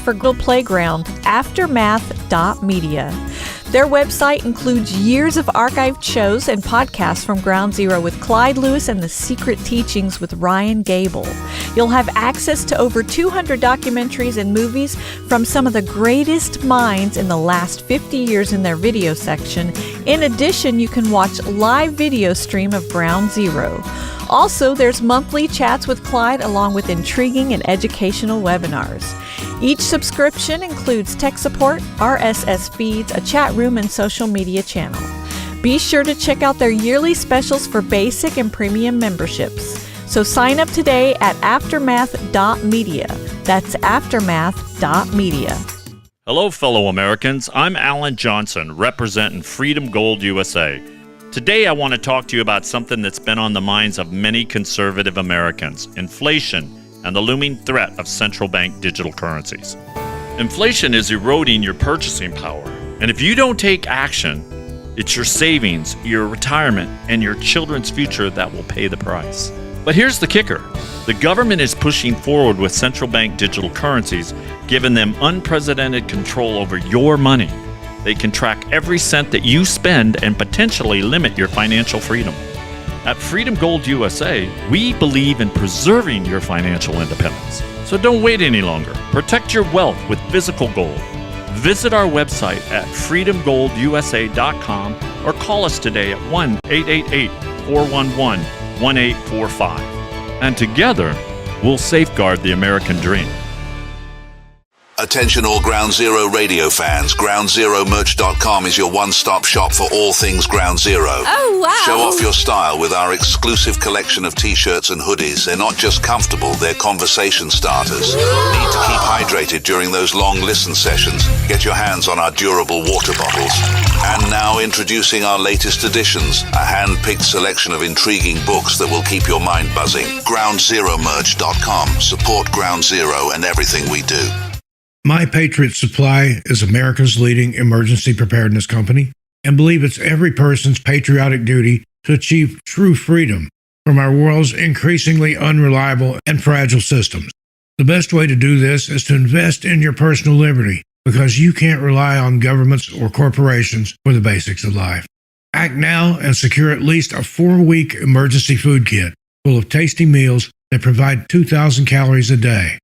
for Google Playground, aftermath.media. Their website includes years of archived shows and podcasts from Ground Zero with Clyde Lewis and The Secret Teachings with Ryan Gable. You'll have access to over 200 documentaries and movies from some of the greatest minds in the last 50 years in their video section. In addition, you can watch live video stream of Ground Zero. Also, there's monthly chats with Clyde along with intriguing and educational webinars. Each subscription includes tech support, RSS feeds, a chat room, and social media channel. Be sure to check out their yearly specials for basic and premium memberships. So sign up today at aftermath.media. That's aftermath.media. Hello, fellow Americans. I'm Alan Johnson, representing Freedom Gold USA. Today, I want to talk to you about something that's been on the minds of many conservative Americans: inflation and the looming threat of central bank digital currencies. Inflation is eroding your purchasing power, and if you don't take action, it's your savings, your retirement, and your children's future that will pay the price. But here's the kicker. The government is pushing forward with central bank digital currencies, giving them unprecedented control over your money. They can track every cent that you spend and potentially limit your financial freedom. At Freedom Gold USA, we believe in preserving your financial independence. So don't wait any longer. Protect your wealth with physical gold. Visit our website at freedomgoldusa.com or call us today at 1-888-411-1845. And together, we'll safeguard the American dream. Attention all Ground Zero radio fans. GroundZeroMerch.com is your one-stop shop for all things Ground Zero. Oh, wow. Show off your style with our exclusive collection of t-shirts and hoodies. They're not just comfortable, they're conversation starters. Need to keep hydrated during those long listen sessions? Get your hands on our durable water bottles. And now introducing our latest editions, a hand-picked selection of intriguing books that will keep your mind buzzing. GroundZeroMerch.com. Support Ground Zero and everything we do. My Patriot Supply is America's leading emergency preparedness company and believe it's every person's patriotic duty to achieve true freedom from our world's increasingly unreliable and fragile systems. The best way to do this is to invest in your personal liberty because you can't rely on governments or corporations for the basics of life. Act now and secure at least a 4-week emergency food kit full of tasty meals that provide 2,000 calories a day.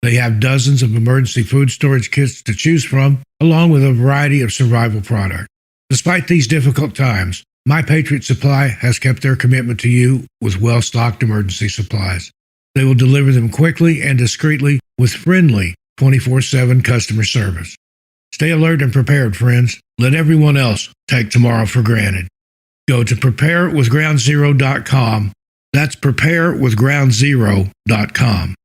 They have dozens of emergency food storage kits to choose from, along with a variety of survival products. Despite these difficult times, My Patriot Supply has kept their commitment to you with well-stocked emergency supplies. They will deliver them quickly and discreetly with friendly 24/7 customer service. Stay alert and prepared, friends. Let everyone else take tomorrow for granted. Go to preparewithgroundzero.com. That's preparewithgroundzero.com.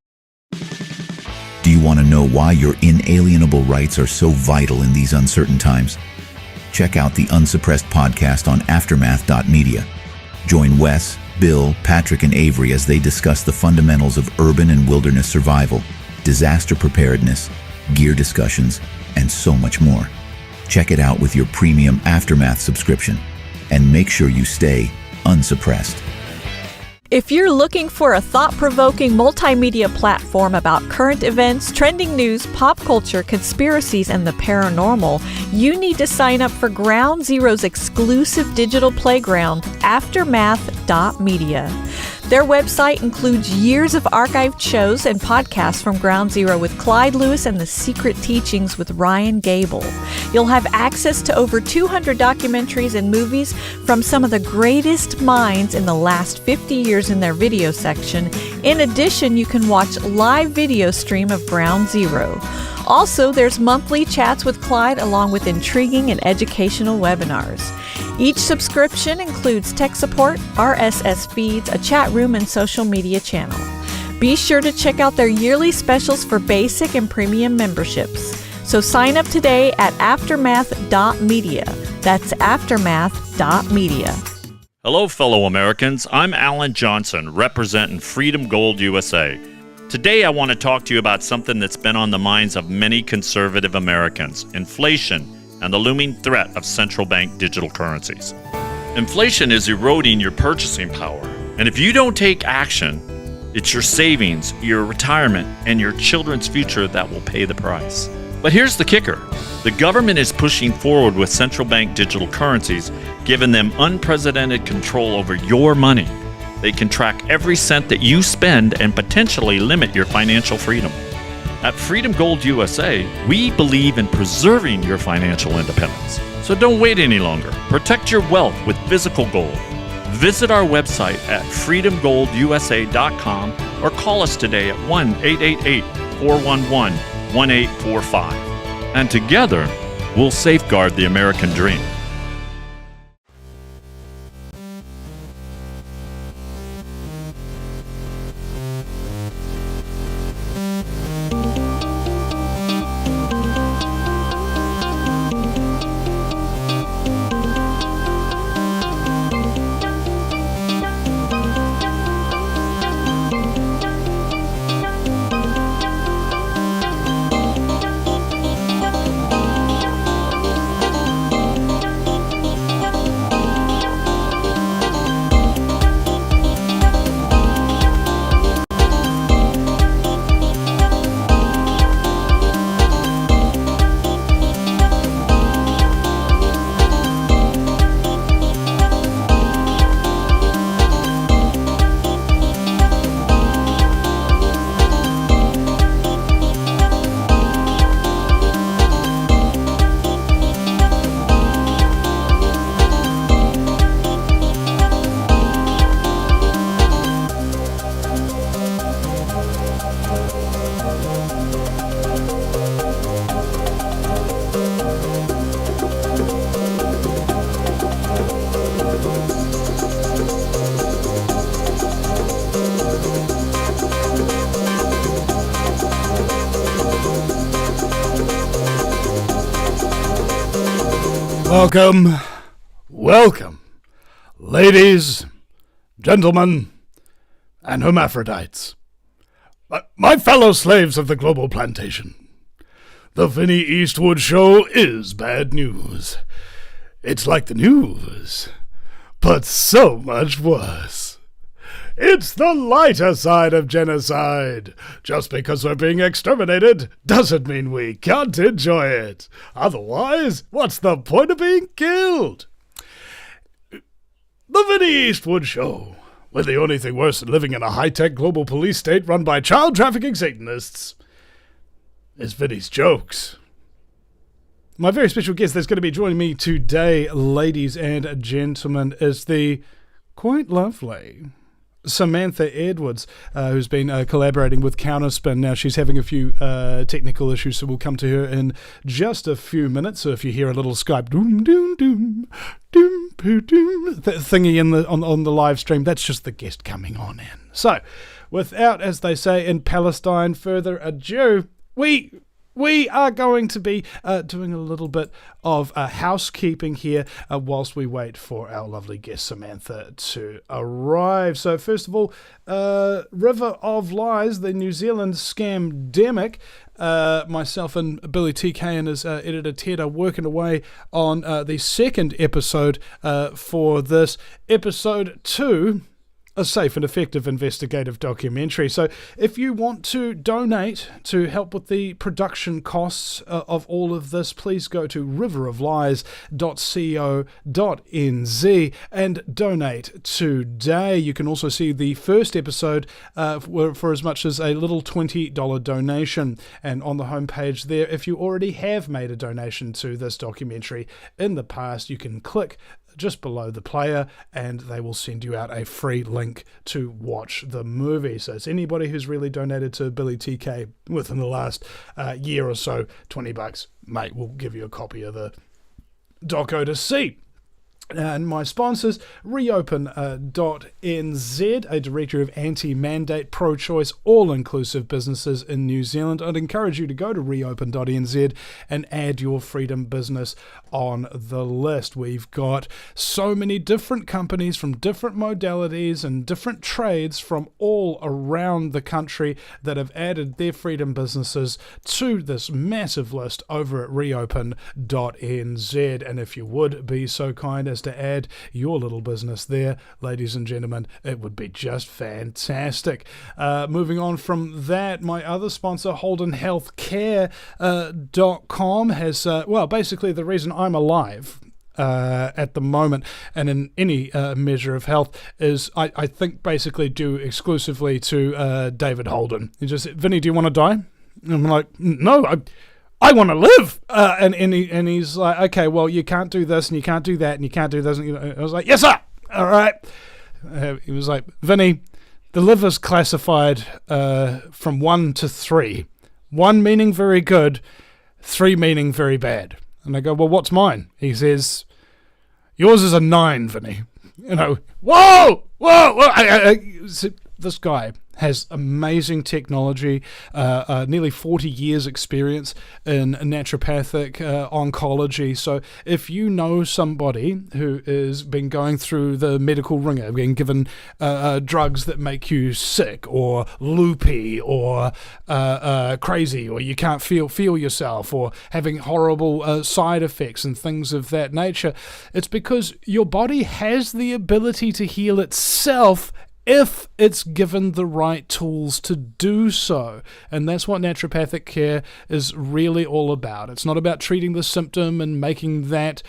Do you want to know why your inalienable rights are so vital in these uncertain times? Check out the Unsuppressed podcast on aftermath.media. Join Wes, Bill, Patrick, and Avery as they discuss the fundamentals of urban and wilderness survival, disaster preparedness, gear discussions, and so much more. Check it out with your premium Aftermath subscription, and make sure you stay unsuppressed. If you're looking for a thought-provoking multimedia platform about current events, trending news, pop culture, conspiracies, and the paranormal, you need to sign up for Ground Zero's exclusive digital playground, aftermath.media. Their website includes years of archived shows and podcasts from Ground Zero with Clyde Lewis and The Secret Teachings with Ryan Gable. You'll have access to over 200 documentaries and movies from some of the greatest minds in the last 50 years in their video section. In addition, you can watch live video stream of Ground Zero. Also, there's monthly chats with Clyde along with intriguing and educational webinars. Each subscription includes tech support, RSS feeds, a chat room, and social media channel. Be sure to check out their yearly specials for basic and premium memberships. So sign up today at aftermath.media. That's aftermath.media. Hello, fellow Americans. I'm Alan Johnson, representing Freedom Gold USA. Today, I want to talk to you about something that's been on the minds of many conservative Americans: inflation and the looming threat of central bank digital currencies. Inflation is eroding your purchasing power, and if you don't take action, It's your savings, your retirement, and your children's future that will pay the price. But here's the kicker. The government is pushing forward with central bank digital currencies, giving them unprecedented control over your money. They can track every cent that you spend and potentially limit your financial freedom. At Freedom Gold USA, we believe in preserving your financial independence. So don't wait any longer. Protect your wealth with physical gold. Visit our website at freedomgoldusa.com or call us today at 1-888-411-1845. And together, we'll safeguard the American dream. Welcome, ladies, gentlemen, and hermaphrodites. My fellow slaves of the global plantation. The Vinny Eastwood show is bad news. It's like the news, but so much worse. It's the lighter side of genocide. Just because we're being exterminated doesn't mean we can't enjoy it. Otherwise, what's the point of being killed? The Vinny Eastwood Show, where the only thing worse than living in a high-tech global police state run by child trafficking Satanists is Vinny's jokes. My very special guest that's going to be joining me today, ladies and gentlemen, is the quite lovely Samantha Edwards, who's been collaborating with Counterspin. Now, she's having a few technical issues, so we'll come to her in just a few minutes. So if you hear a little Skype doom doom doom doom doom thingy on the live stream, that's just the guest coming on in. So, without, as they say in Palestine, further ado, we are going to be doing a little bit of housekeeping here whilst we wait for our lovely guest Samantha to arrive. So first of all, River of Lies, the New Zealand Scamdemic. Myself and Billy TK and his editor Ted are working away on the second episode for this. Episode 2, a safe and effective investigative documentary. So if you want to donate to help with the production costs of all of this, please go to riveroflies.co.nz and donate today. You can also see the first episode for as much as a little $20 donation. And on the homepage there, if you already have made a donation to this documentary in the past, you can click just below the player and they will send you out a free link to watch the movie. So it's anybody who's really donated to Billy TK within the last year or so, $20, mate, we'll give you a copy of the doco to see. And my sponsors, reopen.nz, a directory of anti-mandate, pro-choice, all-inclusive businesses in New Zealand. I'd encourage you to go to reopen.nz and add your freedom business on the list. We've got so many different companies from different modalities and different trades from all around the country that have added their freedom businesses to this massive list over at reopen.nz. And if you would be so kind as was to add your little business there, ladies and gentlemen, it would be just fantastic. Moving on from that, my other sponsor, HoldenHealthcare.com, has, basically the reason I'm alive at the moment and in any measure of health is I think basically due exclusively to David Holden. He just said, Vinny, do you want to die? And I'm like, no, I want to live. And he's like, okay, well, you can't do this and you can't do that and you can't do this. And, I was like, yes, sir. All right. He was like, Vinny, the liver's classified from 1 to 3. 1 meaning very good, 3 meaning very bad. And I go, well, what's mine? He says, yours is a 9, Vinny. Whoa! This guy has amazing technology, nearly 40 years experience in naturopathic oncology. So if you know somebody who has been going through the medical ringer, being given drugs that make you sick or loopy or crazy, or you can't feel yourself, or having horrible side effects and things of that nature, it's because your body has the ability to heal itself if it's given the right tools to do so. And that's what naturopathic care is really all about. It's not about treating the symptom and making that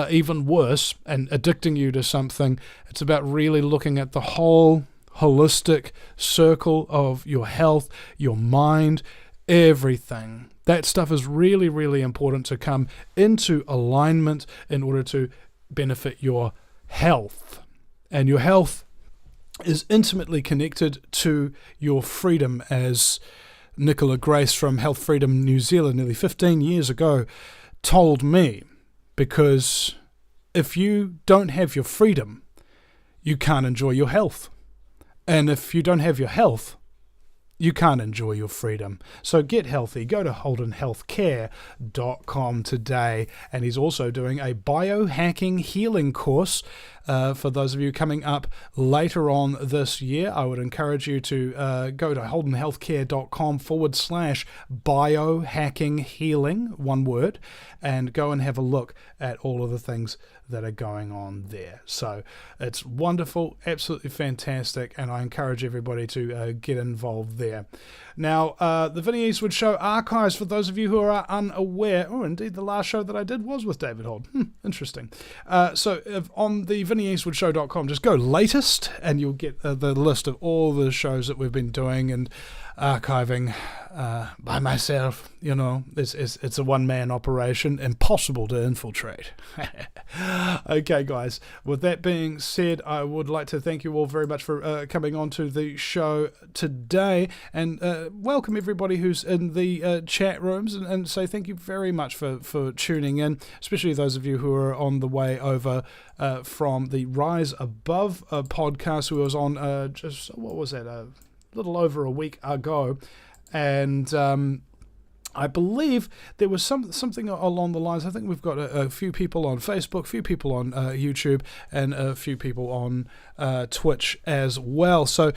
even worse and addicting you to something. It's about really looking at the whole holistic circle of your health, your mind, everything. That stuff is really, really important to come into alignment in order to benefit your health. And your health is intimately connected to your freedom, as Nicola Grace from Health Freedom New Zealand nearly 15 years ago told me, because if you don't have your freedom, you can't enjoy your health. And if you don't have your health, you can't enjoy your freedom. So get healthy. Go to HoldenHealthcare.com today. And he's also doing a biohacking healing course for those of you coming up later on this year. I would encourage you to go to HoldenHealthcare.com/biohacking healing, one word, and go and have a look at all of the things that are going on there. So it's wonderful, absolutely fantastic, and I encourage everybody to get involved there. Now, the Vinny Eastwood Show archives, for those of you who are unaware, indeed the last show that I did was with David Holden. Interesting. So on the VinnyEastwoodShow.com, just go latest, and you'll get the list of all the shows that we've been doing and archiving by myself. It's a one-man operation, impossible to infiltrate. Okay, guys, with that being said, I would like to thank you all very much for coming on to the show today, and welcome everybody who's in the chat rooms, and say thank you very much for tuning in, especially those of you who are on the way over from the Rise Above podcast, who was on a little over a week ago, and I believe there was something along the lines. I think we've got a few people on Facebook, a few people on YouTube, and a few people on Twitch as well. So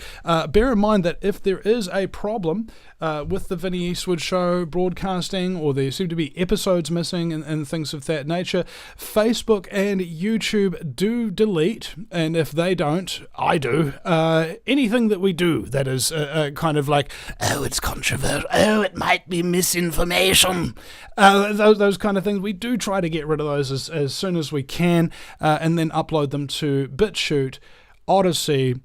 bear in mind that if there is a problem with the Vinny Eastwood Show broadcasting, or there seem to be episodes missing and things of that nature, Facebook and YouTube do delete, and if they don't, I do, anything that we do that is kind of like, it's controversial, it might be misinformation, those kind of things. We do try to get rid of those as soon as we can, and then upload them to BitChute, Odyssey,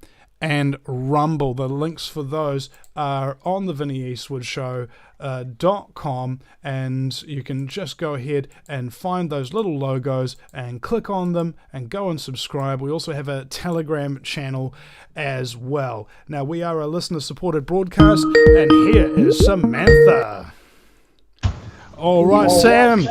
and Rumble. The links for those are on the VinnyEastwoodShow.com, and you can just go ahead and find those little logos and click on them and go and subscribe. We also have a Telegram channel as well. Now, we are a listener-supported broadcast, and here is Samantha. All right, Sam.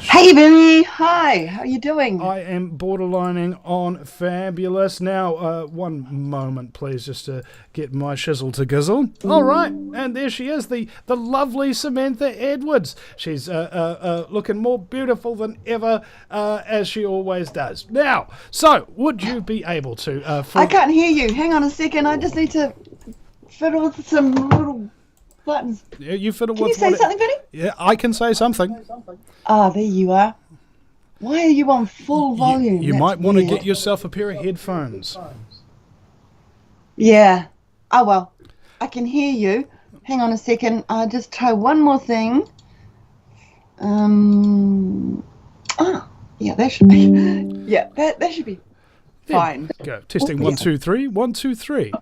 Hey, Vinny. Hi. How you doing? I am borderlining on fabulous. Now, one moment, please, just to get my shizzle to gizzle. All right, and there she is, the lovely Samantha Edwards. She's looking more beautiful than ever, as she always does. Now, so, would you be able to... I can't hear you. Hang on a second. I just need to fiddle with some little... buttons. Yeah, you fiddle can with. Can you say something, Vinny? Yeah, I can say something. Ah, there you are. Why are you on full volume? You That's might want to weird. get yourself a pair of headphones. Yeah. Oh, well. I can hear you. Hang on a second. I'll just try one more thing. Yeah, that should be. Yeah, that should be fine. Go. Testing 1, 2, 3. 1, 2, 3.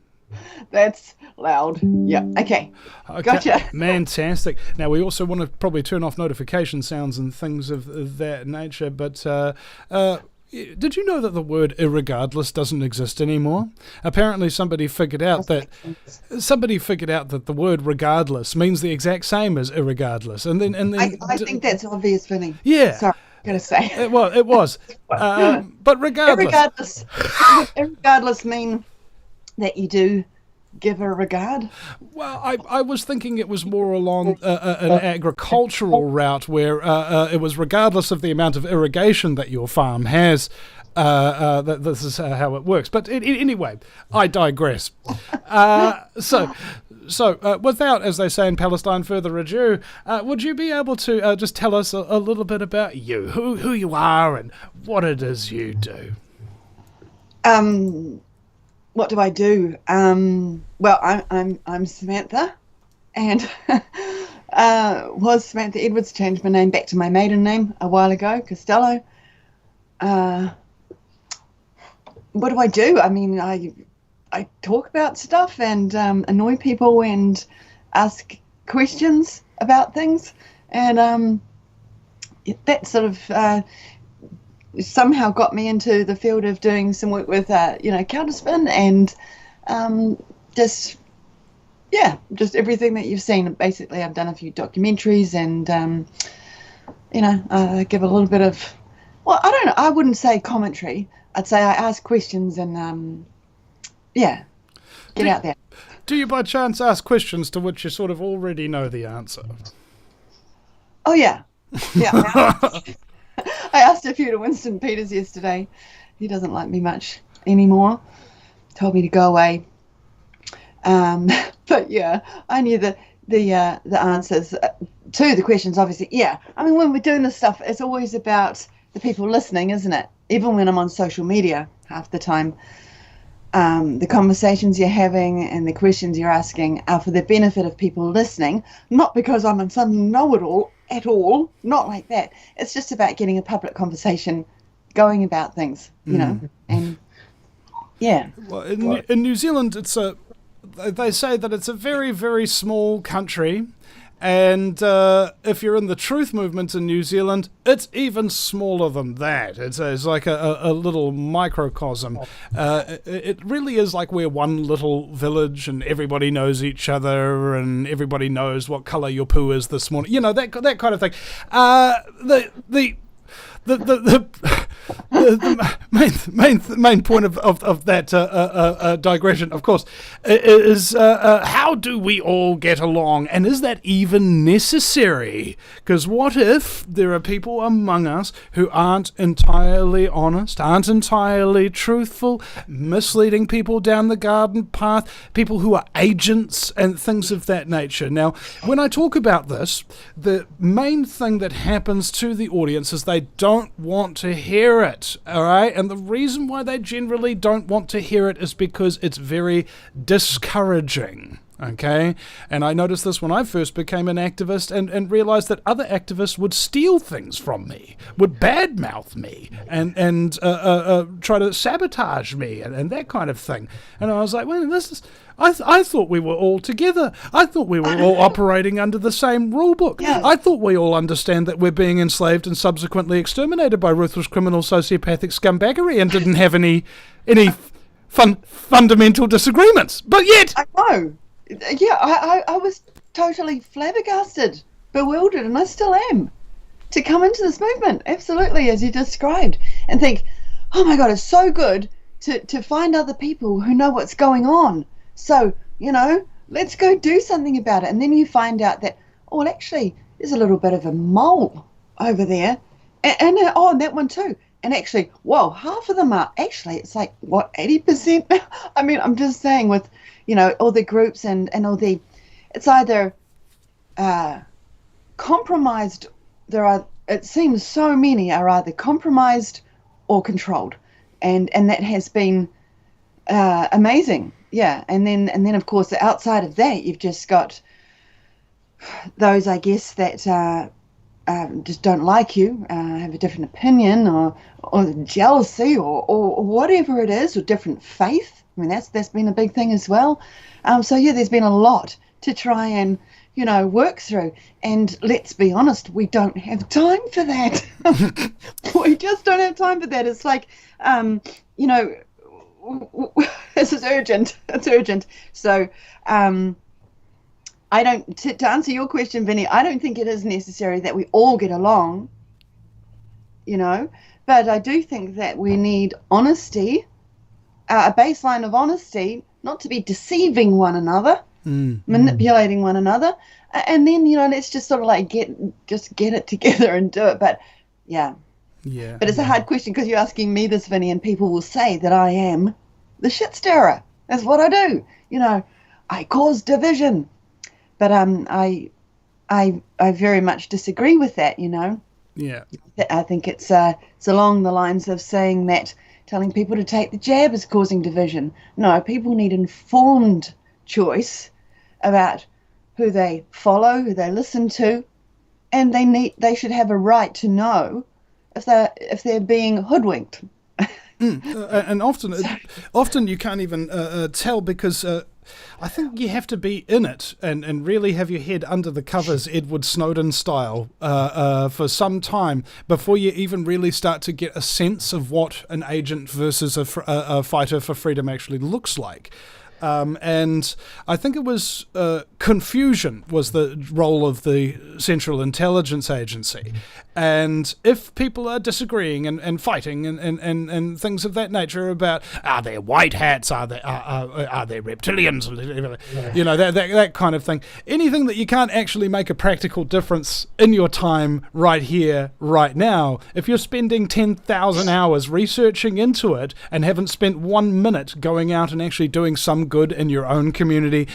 That's loud. Yeah. Okay. Gotcha. Fantastic. Now we also want to probably turn off notification sounds and things of that nature. But did you know that the word "irregardless" doesn't exist anymore? Apparently, somebody figured out that the word "regardless" means the exact same as "irregardless," and then I think that's obvious, Vinny. Yeah. Sorry, I'm gonna say. It was. But regardless. Irregardless mean that you do give a regard. Well, I was thinking it was more along an agricultural route where it was regardless of the amount of irrigation that your farm has. That this is how it works. But anyway, I digress. So without, as they say in Palestine, further ado, would you be able to just tell us a little bit about you, who you are, and what it is you do? What do I do? Well, I'm Samantha, and was Samantha Edwards. Changed my name back to my maiden name a while ago, Costello. What do I do? I mean, I talk about stuff and annoy people and ask questions about things, and that sort of somehow got me into the field of doing some work with counterspin and just everything that you've seen. Basically, I've done a few documentaries and I give a little bit of, well, I don't know, I wouldn't say commentary. I'd say I ask questions and get out there. Do you by chance ask questions to which you sort of already know the answer? Oh yeah. I asked a few to Winston Peters yesterday. He doesn't like me much anymore. Told me to go away. But yeah, I knew the answers to the questions, obviously. Yeah, I mean, when we're doing this stuff, it's always about the people listening, isn't it? Even when I'm on social media, half the time, the conversations you're having and the questions you're asking are for the benefit of people listening, not because I'm some know-it-all at all, not like that. It's just about getting a public conversation going about things, you know, and yeah. Well, in New Zealand, they say that it's a very, very small country, and if you're in the truth movement in New Zealand, it's even smaller than that. It's like a little microcosm. It really is like we're one little village, and everybody knows each other, and everybody knows what colour your poo is this morning. You know, that kind of thing. The main point of that digression, of course, is how do we all get along, and is that even necessary? Because what if there are people among us who aren't entirely honest, aren't entirely truthful, misleading people down the garden path, people who are agents and things of that nature? Now, when I talk about this, the main thing that happens to the audience is they don't want to hear it, all right? And the reason why they generally don't want to hear it is because it's very discouraging, okay? And I noticed this when I first became an activist and realized that other activists would steal things from me, would badmouth me, and try to sabotage me and that kind of thing. And I was like, well, this is... I thought we were all together. I thought we were all operating under the same rule book. Yeah. I thought we all understand that we're being enslaved and subsequently exterminated by ruthless criminal sociopathic scumbaggery and didn't have any fundamental disagreements. But yet... I know. Yeah, I was totally flabbergasted, bewildered, and I still am, to come into this movement, absolutely, as you described, and think, oh my God, it's so good to find other people who know what's going on. So, let's go do something about it. And then you find out that, oh, well, actually, there's a little bit of a mole over there. And that one too. And actually, whoa, half of them are actually, it's like, what, 80%? I mean, I'm just saying with, all the groups and all the, it's either compromised, there are it seems so many are either compromised or controlled, and that has been amazing. Yeah, and then of course outside of that, you've just got those, I guess, that just don't like you, have a different opinion, or jealousy, or whatever it is, or different faith. I mean, that's been a big thing as well. So yeah, there's been a lot to try and work through. And let's be honest, we don't have time for that. We just don't have time for that. It's like, this is urgent. It's urgent. So, I don't, to answer your question, Vinny, I don't think it is necessary that we all get along, but I do think that we need honesty, a baseline of honesty, not to be deceiving one another, manipulating one another, and then, let's just sort of like get it together and do it. But yeah. But it's a hard question, because you're asking me this, Vinny, and people will say that I am the shit stirrer. That's what I do. I cause division. But I very much disagree with that. Yeah. I think it's along the lines of saying that telling people to take the jab is causing division. No, people need informed choice about who they follow, who they listen to, and they should have a right to know if they're being hoodwinked. And often you can't even tell, because I think you have to be in it and really have your head under the covers, Edward Snowden style, for some time before you even really start to get a sense of what an agent versus a fighter for freedom actually looks like. And I think it was confusion was the role of the Central Intelligence Agency. And if people are disagreeing and fighting and things of that nature about, are there white hats, are there reptilians, that kind of thing, anything that you can't actually make a practical difference in your time right here, right now, if you're spending 10,000 hours researching into it and haven't spent 1 minute going out and actually doing some good in your own community,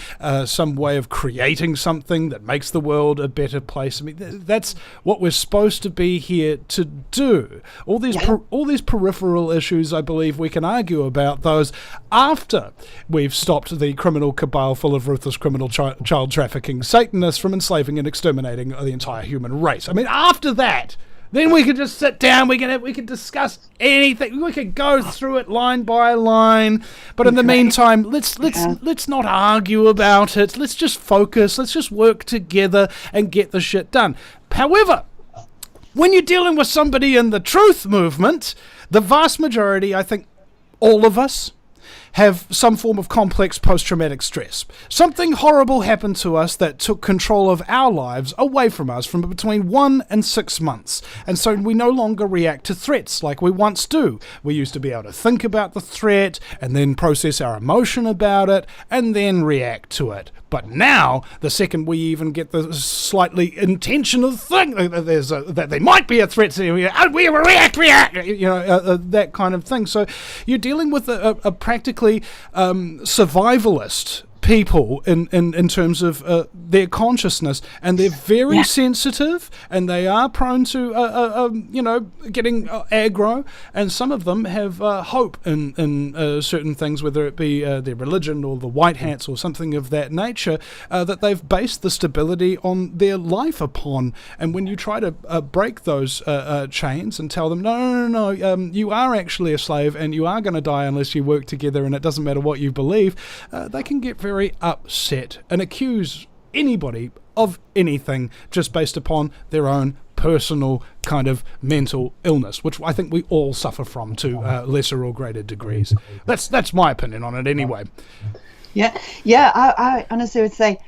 some way of creating something that makes the world a better place. I mean, that's what we're supposed to be here to do. All these peripheral issues, I believe we can argue about those after we've stopped the criminal cabal full of ruthless criminal child trafficking Satanists from enslaving and exterminating the entire human race. I mean, after that, then we can just sit down, we can discuss anything, we can go through it line by line, but in the meantime, let's not argue about it, let's just focus, let's just work together and get the shit done. However, when you're dealing with somebody in the truth movement, the vast majority, I think all of us, have some form of complex post-traumatic stress. Something horrible happened to us that took control of our lives away from us from between 1 and 6 months. And so we no longer react to threats like we once do. We used to be able to think about the threat and then process our emotion about it and then react to it. But now, the second we even get the slightly intentional thing that there might be a threat, we react, that kind of thing. So you're dealing with a practically survivalist people in terms of their consciousness, and they're very sensitive, and they are prone to getting aggro, and some of them have hope in certain things, whether it be their religion or the white hats or something of that nature, that they've based the stability on their life upon. And when you try to break those chains and tell them no, you are actually a slave and you are going to die unless you work together, and it doesn't matter what you believe, they can get very upset and accuse anybody of anything just based upon their own personal kind of mental illness, which I think we all suffer from to lesser or greater degrees. That's my opinion on it anyway. I honestly would say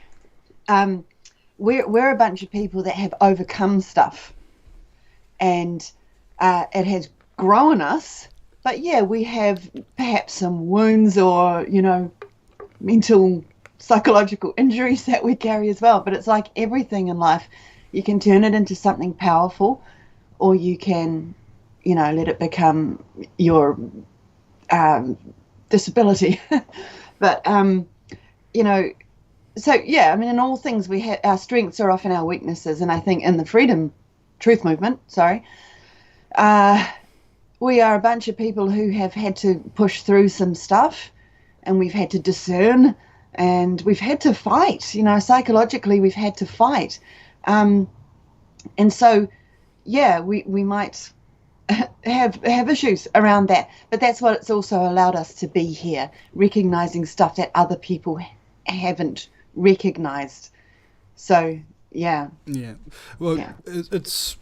we're a bunch of people that have overcome stuff, and it has grown us. But yeah, we have perhaps some wounds or mental, psychological injuries that we carry as well. But it's like everything in life, you can turn it into something powerful, or you can, let it become your disability. But so yeah, I mean, in all things, we have our strengths are often our weaknesses, and I think in the freedom truth movement, we are a bunch of people who have had to push through some stuff, and we've had to discern, and we've had to fight. You know, psychologically, we've had to fight. And so, yeah, we might have issues around that, but that's what it's also allowed us to be here, recognizing stuff that other people haven't recognized. So, yeah. Well, it's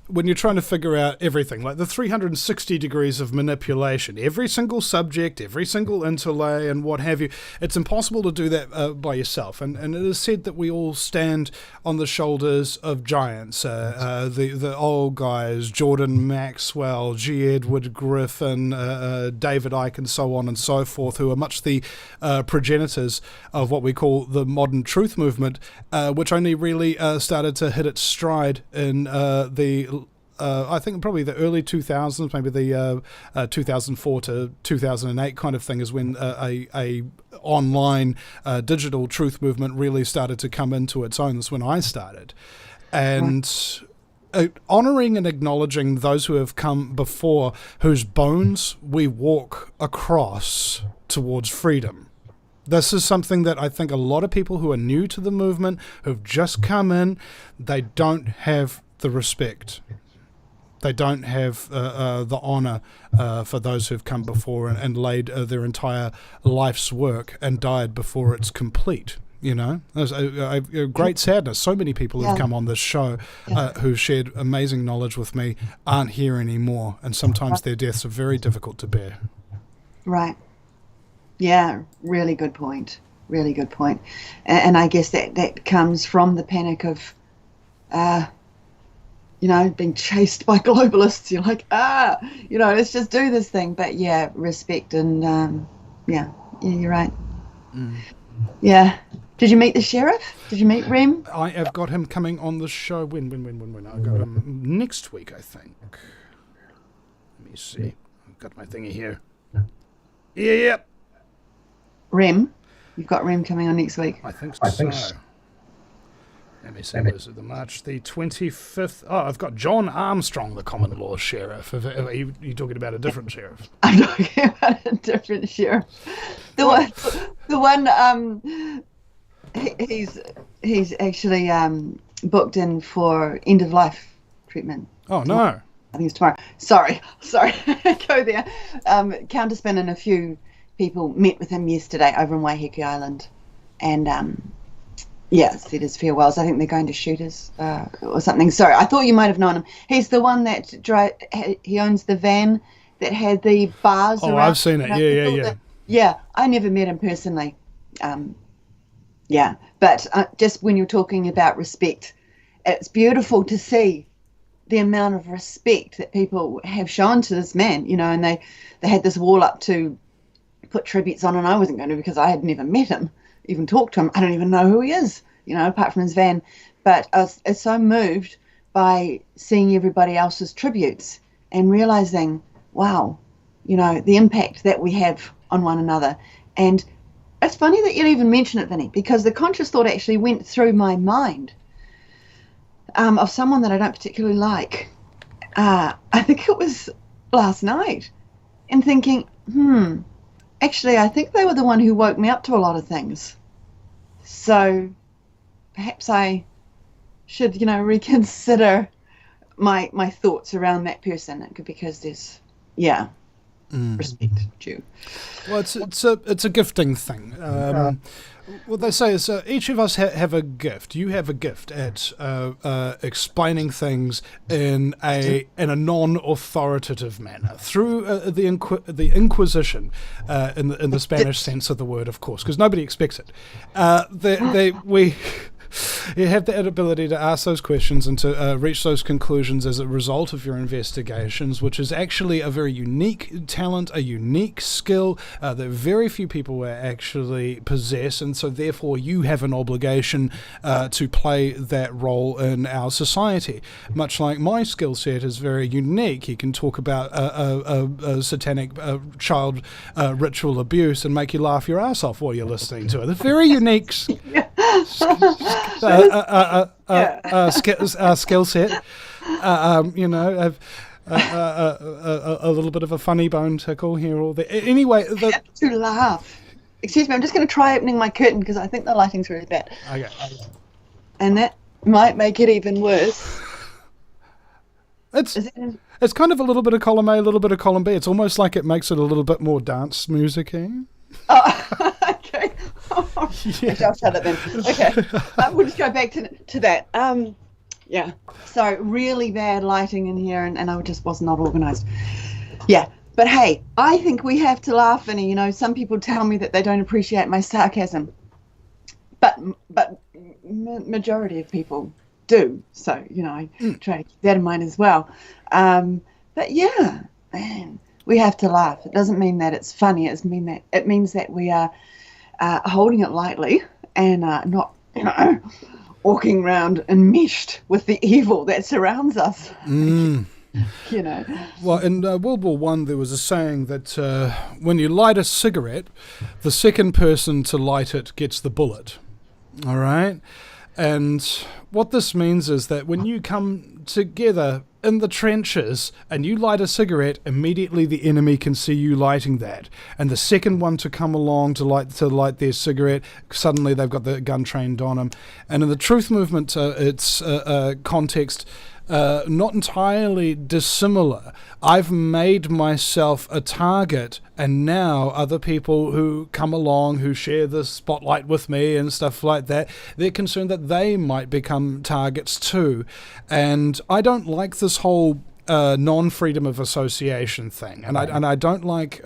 when you're trying to figure out everything, like the 360 degrees of manipulation, every single subject, every single interlay and what have you, it's impossible to do that by yourself. And it is said that we all stand on the shoulders of giants, the old guys, Jordan Maxwell, G. Edward Griffin, David Icke, and so on and so forth, who are much the progenitors of what we call the modern truth movement, which only really started to hit its stride in I think probably the early 2000s, maybe the 2004 to 2008 kind of thing is when a online digital truth movement really started to come into its own. That's when I started. And honouring and acknowledging those who have come before, whose bones we walk across towards freedom. This is something that I think a lot of people who are new to the movement, who've just come in, they don't have the respect. They don't have the honour for those who've come before and laid their entire life's work and died before it's complete. You know, there's a great sadness. So many people who've come on this show who shared amazing knowledge with me aren't here anymore, and sometimes their deaths are very difficult to bear. Right. Yeah, really good point. Really good point. And I guess that comes from the panic of being chased by globalists. You're like, let's just do this thing. But yeah, respect and you're right. Yeah. Did you meet the sheriff? Did you meet Rem? I have got him coming on the show. When? I got him next week, I think. Let me see. I've got my thingy here. Yep. Rem? You've got Rem coming on next week? I think so. Let me see, was it the March the 25th? Oh, I've got John Armstrong, the common law sheriff. Are you talking about a different sheriff? I'm talking about a different sheriff. The one, he's actually booked in for end of life treatment. Oh, no. I think it's tomorrow. Sorry. Go there. Counterspin and a few people met with him yesterday over in Waiheke Island. And said his farewells. I think they're going to Shooters or something. Sorry, I thought you might have known him. He's the one that he owns the van that had the bars around. Oh, I've seen it. Yeah. Yeah, I never met him personally. But just when you're talking about respect, it's beautiful to see the amount of respect that people have shown to this man, and they had this wall up to put tributes on, and I wasn't going to because I had never met him, even talked to him. I don't even know who he is, apart from his van. But I was so moved by seeing everybody else's tributes and realizing, wow, the impact that we have on one another. And it's funny that you even mention it, Vinny, because the conscious thought actually went through my mind of someone that I don't particularly like. I think it was last night, and thinking, actually, I think they were the one who woke me up to a lot of things. So perhaps I should, reconsider my thoughts around that person, because there's, respect due. Well, it's a gifting thing. What they say is each of us have a gift. You have a gift at explaining things in a non-authoritative manner through the Inquisition, in the Spanish sense of the word, of course, because nobody expects it. You have the ability to ask those questions and to reach those conclusions as a result of your investigations, which is actually a very unique talent, a unique skill that very few people actually possess, and so therefore you have an obligation to play that role in our society. Much like my skill set is very unique. You can talk about a satanic child ritual abuse and make you laugh your ass off while you're listening to it. It's very unique skill set. You know, a little bit of a funny bone tickle here or there. Anyway, I have to laugh. Excuse me, I'm just going to try opening my curtain because I think the lighting's really bad. Okay. And that might make it even worse. It's kind of a little bit of column A, a little bit of column B. It's almost like it makes it a little bit more dance music-y. Oh, okay. Yeah. I'll shut it then. Okay. We'll just go back to that. Yeah. So really bad lighting in here, and I just was not organised. Yeah. But hey, I think we have to laugh, Vinny. You know, some people tell me that they don't appreciate my sarcasm, but majority of people do. So, you know, I try to keep that in mind as well. But yeah, man, we have to laugh. It doesn't mean that it's funny. It means that we are holding it lightly and not, you know, walking around enmeshed with the evil that surrounds us. You know. Well, in World War I, there was a saying that when you light a cigarette, the second person to light it gets the bullet. All right? And what this means is that when you come together in the trenches and you light a cigarette, immediately the enemy can see you lighting that. And the second one to come along to light their cigarette, suddenly they've got the gun trained on them. And in the truth movement, it's context, not entirely dissimilar. I've made myself a target, and now other people who come along, who share the spotlight with me and stuff like that, they're concerned that they might become targets too. And I don't like this whole non-freedom of association thing, and I don't like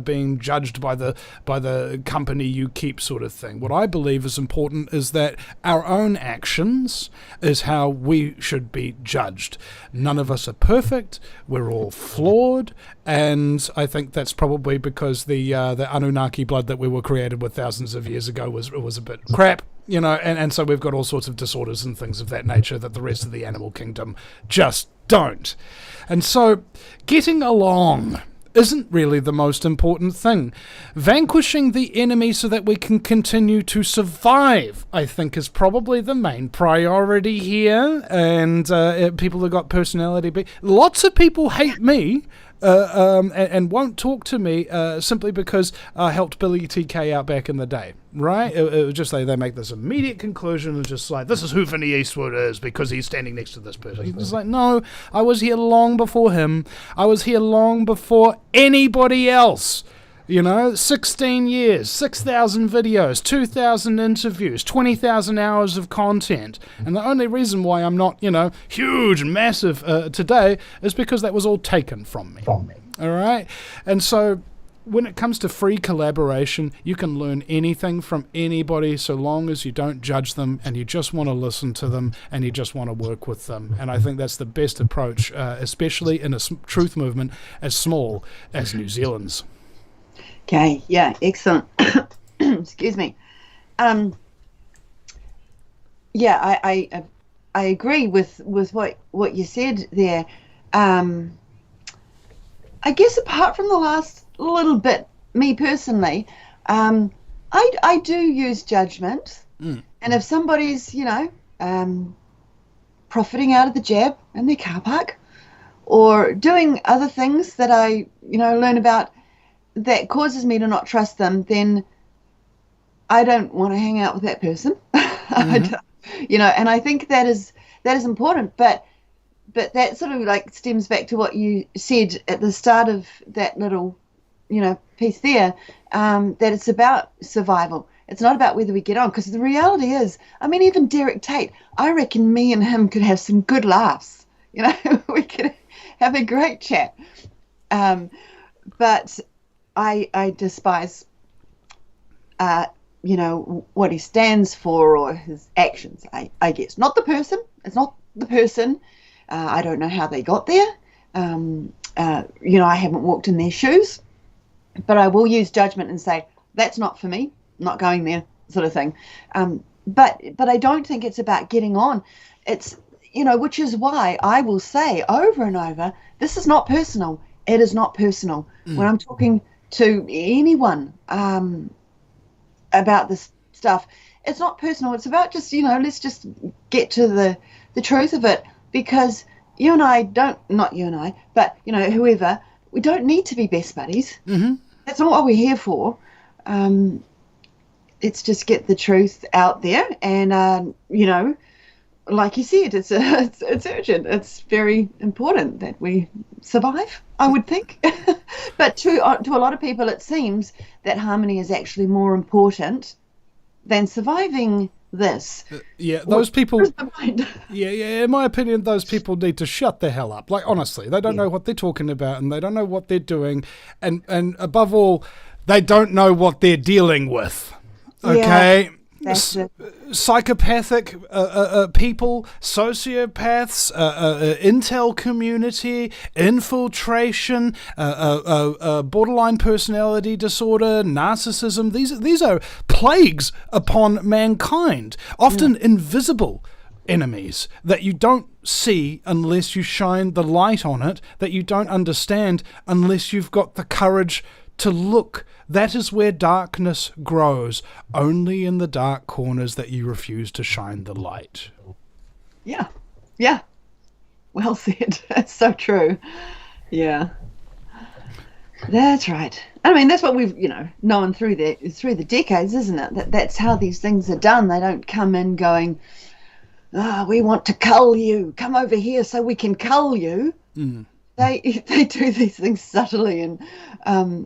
being judged by the company you keep sort of thing. What I believe is important is that our own actions is how we should be judged. None of us are perfect. We're all flawed, and I think that's probably because the Anunnaki blood that we were created with thousands of years ago was a bit crap. You know, and so we've got all sorts of disorders and things of that nature that the rest of the animal kingdom just don't. And so getting along isn't really the most important thing. Vanquishing the enemy so that we can continue to survive, I think, is probably the main priority here. And people who got personality, lots of people hate me. And won't talk to me simply because I helped Billy TK out back in the day, right? It was just they make this immediate conclusion and just like, this is who Vinny Eastwood is because he's standing next to this person. He's just like, no, I was here long before him. I was here long before anybody else. You know, 16 years, 6,000 videos, 2,000 interviews, 20,000 hours of content. And the only reason why I'm not, you know, huge, massive today is because that was all taken from me. All right? And so when it comes to free collaboration, you can learn anything from anybody so long as you don't judge them and you just want to listen to them and you just want to work with them. And I think that's the best approach, especially in a truth movement as small as New Zealand's. Okay, yeah, excellent. Excuse me. Yeah, I agree with what you said there. I guess apart from the last little bit, me personally, I do use judgment. And if somebody's, you know, profiting out of the jab in their car park or doing other things that I, you know, learn about that causes me to not trust them, then I don't want to hang out with that person. You know, and I think that is important, but that sort of like stems back to what you said at the start of that little, you know, piece there, that it's about survival. It's not about whether we get on, because the reality is, I mean, even Derek Tate, I reckon me and him could have some good laughs. You know, we could have a great chat. But I despise, you know, what he stands for or his actions, I guess. Not the person. It's not the person. I don't know how they got there. You know, I haven't walked in their shoes. But I will use judgment and say, that's not for me. I'm not going there, sort of thing. But I don't think it's about getting on. It's, you know, which is why I will say over and over, this is not personal. It is not personal. When I'm talking to anyone about this stuff, it's not personal. It's about just, you know, let's just get to the truth of it, because you and I don't, not you and I, but, you know, whoever, we don't need to be best buddies. Mm-hmm. That's not what we're here for. It's just get the truth out there. And, you know, like you said, it's urgent. It's very important that we survive, I would think. But to a lot of people, it seems that harmony is actually more important than surviving this. Those people. In my opinion, those people need to shut the hell up. Like, honestly, they don't know what they're talking about, and they don't know what they're doing, and above all, they don't know what they're dealing with. Okay. Psychopathic people, sociopaths, intel community, infiltration, borderline personality disorder, narcissism. These are plagues upon mankind, often invisible enemies that you don't see unless you shine the light on it, that you don't understand unless you've got the courage to look. That is where darkness grows, only in the dark corners that you refuse to shine the light. Yeah. Well said. That's so true. Yeah. That's right. I mean, that's what we've, known through the decades, isn't it? That's how these things are done. They don't come in going, we want to cull you. Come over here so we can cull you. Mm. They do these things subtly, and I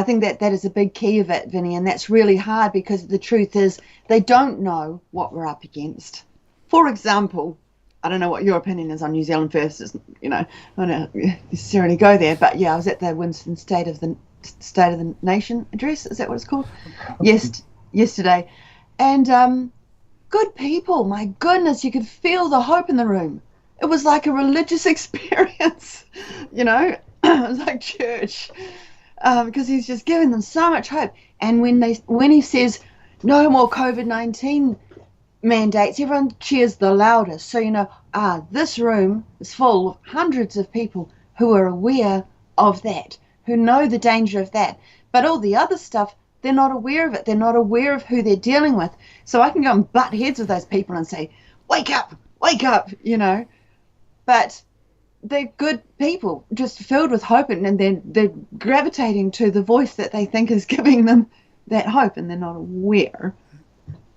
think that is a big key of it, Vinny, and that's really hard because the truth is they don't know what we're up against. For example, I don't know what your opinion is on New Zealand First. I don't necessarily go there, but I was at the Winston State of the Nation address. Is that what it's called? Yesterday, and good people. My goodness, you could feel the hope in the room. It was like a religious experience, It was like church, because he's just giving them so much hope. And when he says no more COVID-19 mandates, everyone cheers the loudest. So this room is full of hundreds of people who are aware of that, who know the danger of that. But all the other stuff, they're not aware of it. They're not aware of who they're dealing with. So I can go and butt heads with those people and say, wake up, But they're good people, just filled with hope, and they're gravitating to the voice that they think is giving them that hope, and they're not aware.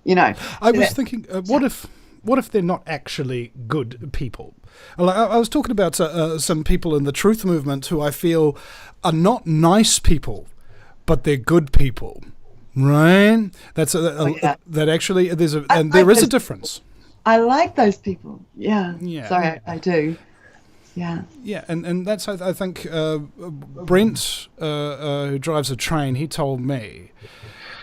I was thinking, what if they're not actually good people? I was talking about some people in the truth movement who I feel are not nice people, but they're good people, right? That actually there is a difference. I like those people. Yeah. Sorry, I do. Yeah. Yeah, and that's, I think, Brent, who drives a train, he told me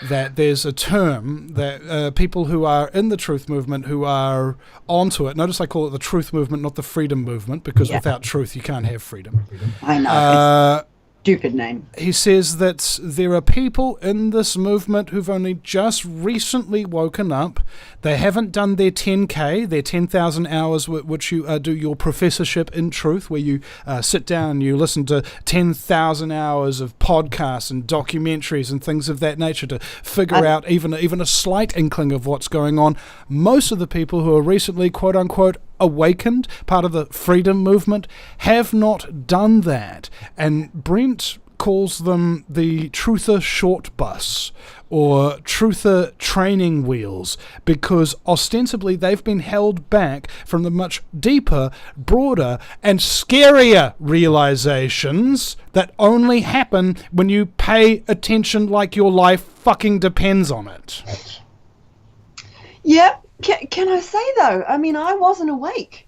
that there's a term that people who are in the truth movement, who are onto it, notice I call it the truth movement, not the freedom movement, because without truth you can't have freedom. I know. Stupid name. He says that there are people in this movement who've only just recently woken up. They haven't done their 10K, their 10,000 hours, which you do your professorship in truth, where you sit down and you listen to 10,000 hours of podcasts and documentaries and things of that nature to figure out even a slight inkling of what's going on. Most of the people who are recently, quote unquote, awakened, part of the freedom movement, have not done that. And Brent calls them the truther short bus or truther training wheels, because ostensibly they've been held back from the much deeper, broader and scarier realizations that only happen when you pay attention like your life fucking depends on it. Yeah. Can I say, though, I mean, I wasn't awake.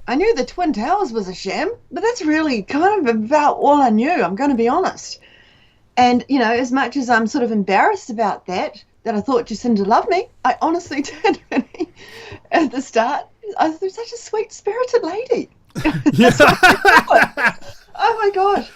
I knew the Twin Towers was a sham, but that's really kind of about all I knew, I'm going to be honest. And, as much as I'm sort of embarrassed about that I thought Jacinda loved me, I honestly did, Vinny, at the start. I was such a sweet-spirited lady. Oh, my gosh.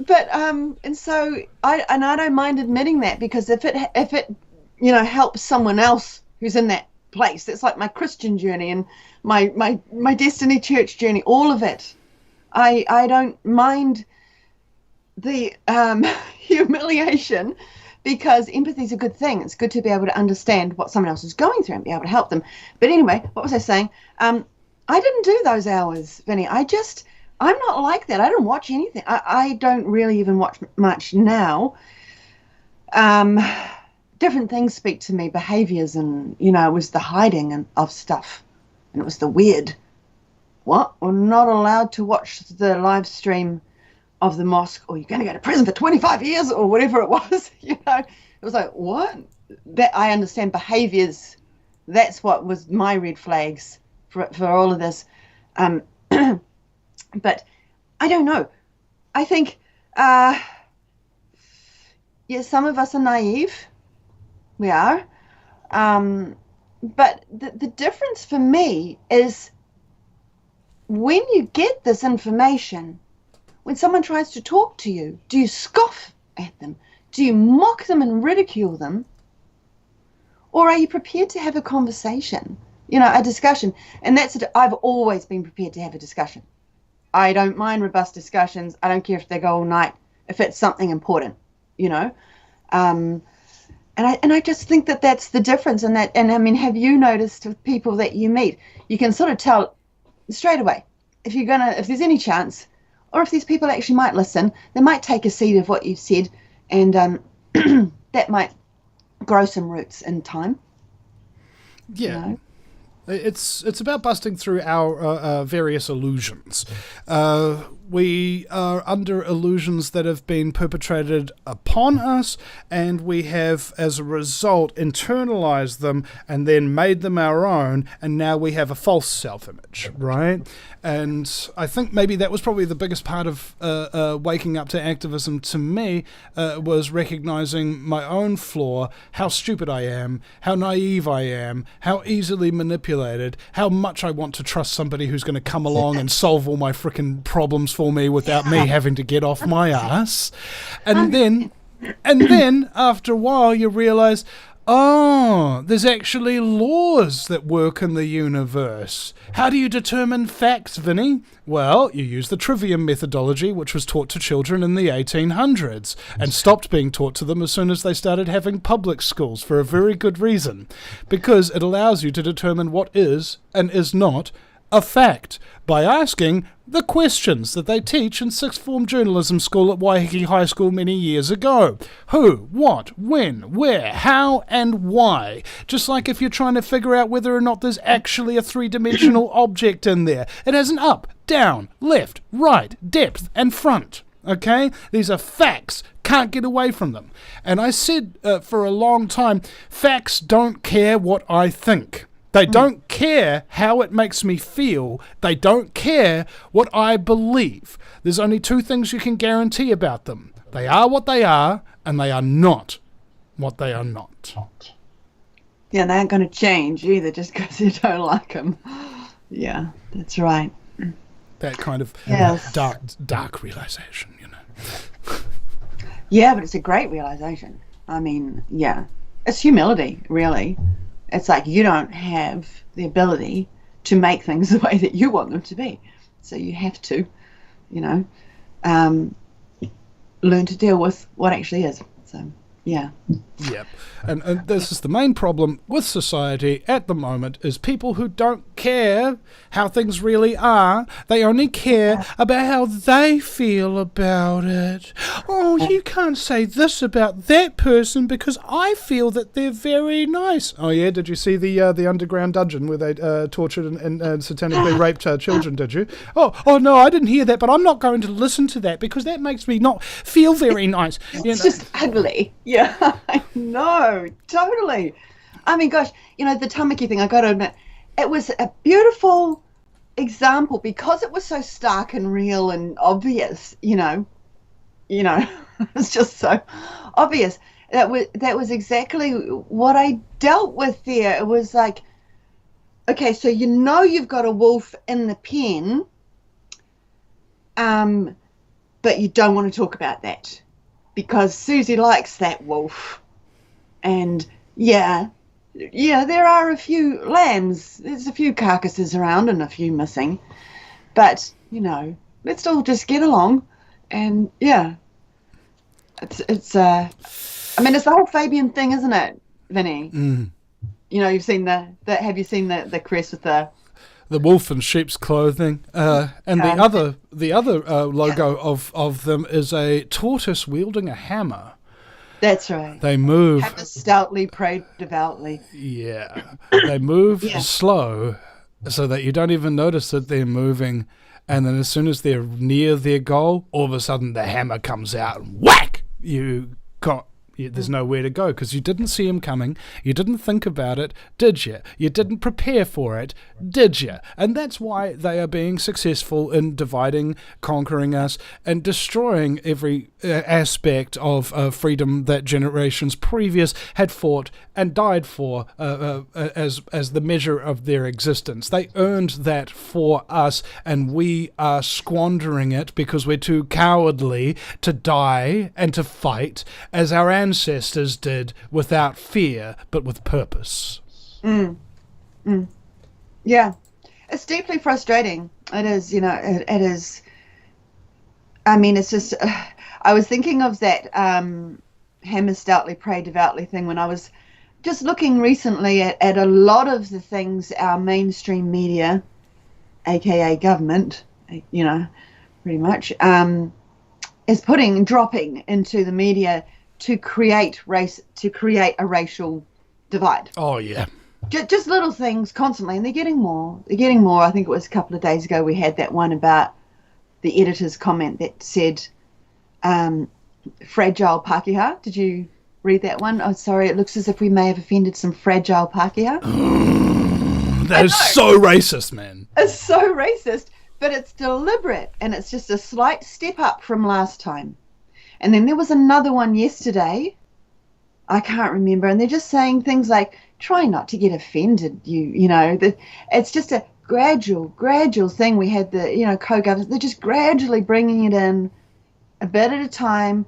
But, and so, I don't mind admitting that, because if it helps someone else who's in that place, it's like my Christian journey and my Destiny Church journey, all of it. I don't mind the humiliation, because empathy is a good thing. It's good to be able to understand what someone else is going through and be able to help them. But anyway, what was I saying? I didn't do those hours, Vinny. I'm not like that. I don't watch anything. I don't really even watch much now. Different things speak to me, behaviors, and, it was the hiding of stuff, and it was the weird. What? We're not allowed to watch the live stream of the mosque, or you're going to go to prison for 25 years, or whatever it was. It was like, what? That I understand behaviors. That's what was my red flags for all of this. But I don't know. I think, some of us are naive. We are. But the difference for me is when you get this information, when someone tries to talk to you, do you scoff at them? Do you mock them and ridicule them? Or are you prepared to have a conversation, a discussion? And I've always been prepared to have a discussion. I don't mind robust discussions. I don't care if they go all night, if it's something important, And I just think that that's the difference. And I mean, have you noticed with people that you meet, you can sort of tell straight away if there's any chance, or if these people actually might listen, they might take a seed of what you've said, and that might grow some roots in time. Yeah. It's about busting through our various illusions. We are under illusions that have been perpetrated upon us, and we have, as a result, internalized them and then made them our own, and now we have a false self-image, right? And I think maybe that was probably the biggest part of waking up to activism to me, was recognizing my own flaw, how stupid I am, how naive I am, how easily manipulated, how much I want to trust somebody who's going to come along and solve all my frickin' problems for me without me having to get off my ass. And then after a while you realize, there's actually laws that work in the universe. How do you determine facts, Vinny? Well, you use the trivium methodology, which was taught to children in the 1800s and stopped being taught to them as soon as they started having public schools, for a very good reason. Because it allows you to determine what is and is not a fact by asking the questions that they teach in sixth form journalism school at Waiheke High School many years ago. Who, what, when, where, how, and why. Just like if you're trying to figure out whether or not there's actually a three-dimensional object in there. It has an up, down, left, right, depth, and front. Okay? These are facts. Can't get away from them. And I said for a long time, facts don't care what I think. They don't care how it makes me feel. They don't care what I believe. There's only two things you can guarantee about them. They are what they are, and they are not what they are not. Yeah, they aren't going to change either just because you don't like them. Yeah, that's right. That kind of dark realization, Yeah, but it's a great realization. I mean, yeah. It's humility, really. It's like you don't have the ability to make things the way that you want them to be. So you have to, learn to deal with what actually is. So, yeah. Yep. And this is the main problem with society at the moment, is people who don't care how things really are. They only care about how they feel about it. Oh, you can't say this about that person because I feel that they're very nice. Oh yeah, did you see the underground dungeon where they tortured and satanically raped children, did you? Oh no, I didn't hear that, but I'm not going to listen to that because that makes me not feel very nice. It's just ugly. Yeah, I know, totally. I mean, gosh, the tamaki thing, I got to admit, it was a beautiful example because it was so stark and real and obvious, it's just so obvious. That was exactly what I dealt with there. It was like, okay, so you've got a wolf in the pen, but you don't want to talk about that because Susie likes that wolf. And yeah, there are a few lambs. There's a few carcasses around and a few missing. But, let's all just get along. And yeah, it's the whole Fabian thing, isn't it, Vinny? Mm. You've seen have you seen the crest with the the wolf in sheep's clothing, and the other logo of them is a tortoise wielding a hammer. That's right. They move. Hammer stoutly, pray devoutly. Yeah, they move slow, so that you don't even notice that they're moving. And then as soon as they're near their goal, all of a sudden the hammer comes out and whack! There's nowhere to go because you didn't see him coming. You didn't think about it, did you? You didn't prepare for it, did you? And that's why they are being successful in dividing, conquering us, and destroying every aspect of freedom that generations previous had fought and died for as the measure of their existence. They earned that for us, and we are squandering it because we're too cowardly to die and to fight as our ancestors did, without fear but with purpose. Yeah, it's deeply frustrating. It is, it is. I mean, it's just, I was thinking of that hammer stoutly, pray devoutly thing when I was just looking recently at a lot of the things our mainstream media, aka government, pretty much, is dropping into the media to create a racial divide. Oh yeah. Just little things constantly, and they're getting more. I think it was a couple of days ago we had that one about the editor's comment that said fragile Pākehā. Did you read that one? Oh, sorry, it looks as if we may have offended some fragile Pākehā. That is so racist, man. It's so racist, but it's deliberate, and it's just a slight step up from last time. And then there was another one yesterday, I can't remember, and they're just saying things like, try not to get offended, it's just a gradual thing. We had the, co-governors, they're just gradually bringing it in a bit at a time,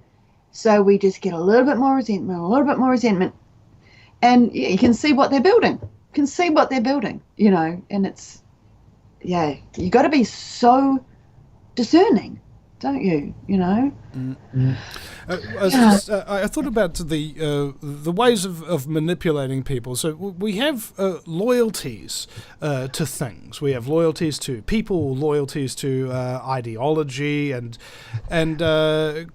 so we just get a little bit more resentment, and you can see what they're building. And it's, you got to be so discerning, don't you? Mm-hmm. I thought about the ways of manipulating people. So we have loyalties to things. We have loyalties to people, loyalties to ideology, and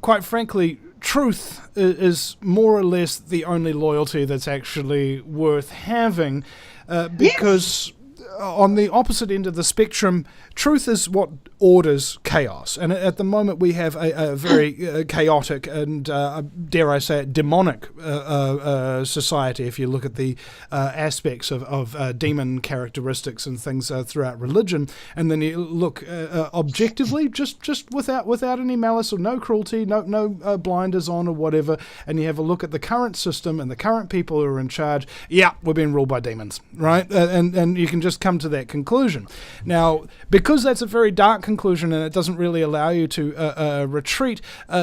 quite frankly, truth is more or less the only loyalty that's actually worth having, because on the opposite end of the spectrum, truth is what orders chaos. And at the moment we have a very chaotic and, dare I say it, demonic society, if you look at the aspects of demon characteristics and things throughout religion. And then you look objectively, just without any malice or no cruelty, no blinders on or whatever, and you have a look at the current system and the current people who are in charge. Yeah, we're being ruled by demons, right? And you can just come to that conclusion. Now, because that's a very dark conclusion and it doesn't really allow you to retreat,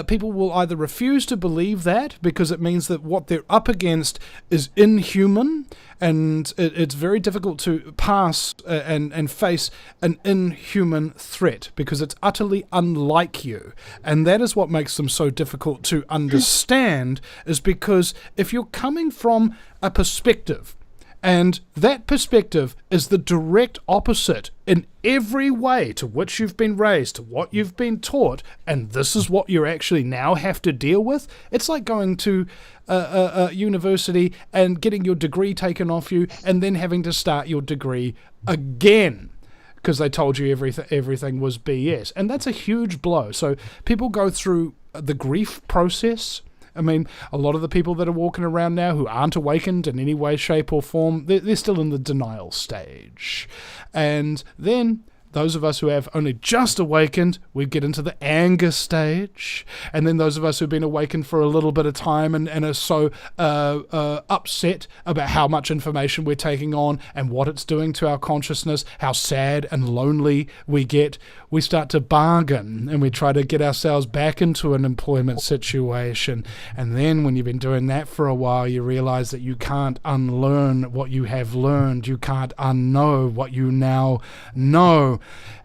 people will either refuse to believe that because it means that what they're up against is inhuman, and it's very difficult to pass and face an inhuman threat because it's utterly unlike you. And that is what makes them so difficult to understand, is because if you're coming from a perspective, and that perspective is the direct opposite in every way to which you've been raised, to what you've been taught, and this is what you actually now have to deal with. It's like going to a university and getting your degree taken off you and then having to start your degree again because they told you everything was BS. And that's a huge blow. So people go through the grief process. I mean, a lot of the people that are walking around now who aren't awakened in any way, shape, or form, they're still in the denial stage. And then those of us who have only just awakened, we get into the anger stage. And then those of us who've been awakened for a little bit of time and are so upset about how much information we're taking on and what it's doing to our consciousness, how sad and lonely we get, we start to bargain and we try to get ourselves back into an employment situation. And then when you've been doing that for a while, you realize that you can't unlearn what you have learned. You can't unknow what you now know.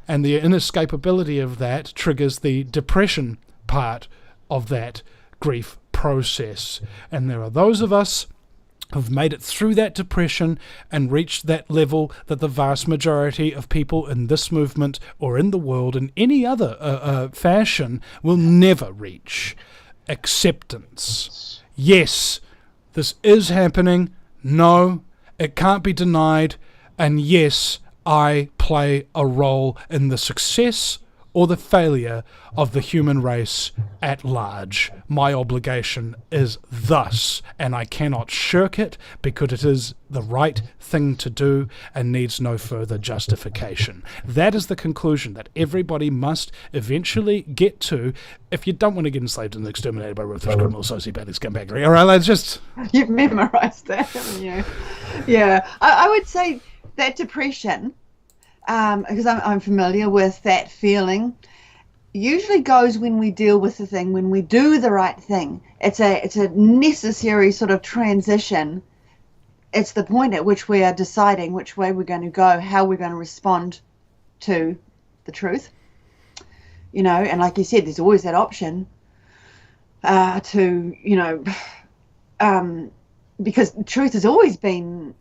And the inescapability of that triggers the depression part of that grief process. And there are those of us have made it through that depression and reached that level that the vast majority of people in this movement or in the world in any other fashion will never reach. Acceptance. Yes, this is happening. No, it can't be denied. And yes, I play a role in the success or the failure of the human race at large. My obligation is thus, and I cannot shirk it because it is the right thing to do and needs no further justification. That is the conclusion that everybody must eventually get to if you don't want to get enslaved and exterminated by ruthless criminal sociopathic scumbaggery. All right, let's just... You've memorized that, haven't you? Yeah, I would say that depression, because I'm familiar with that feeling, usually goes when we deal with the thing, when we do the right thing. It's a necessary sort of transition. It's the point at which we are deciding which way we're going to go, how we're going to respond to the truth. You know, and like you said, there's always that option to, you know, because truth has always been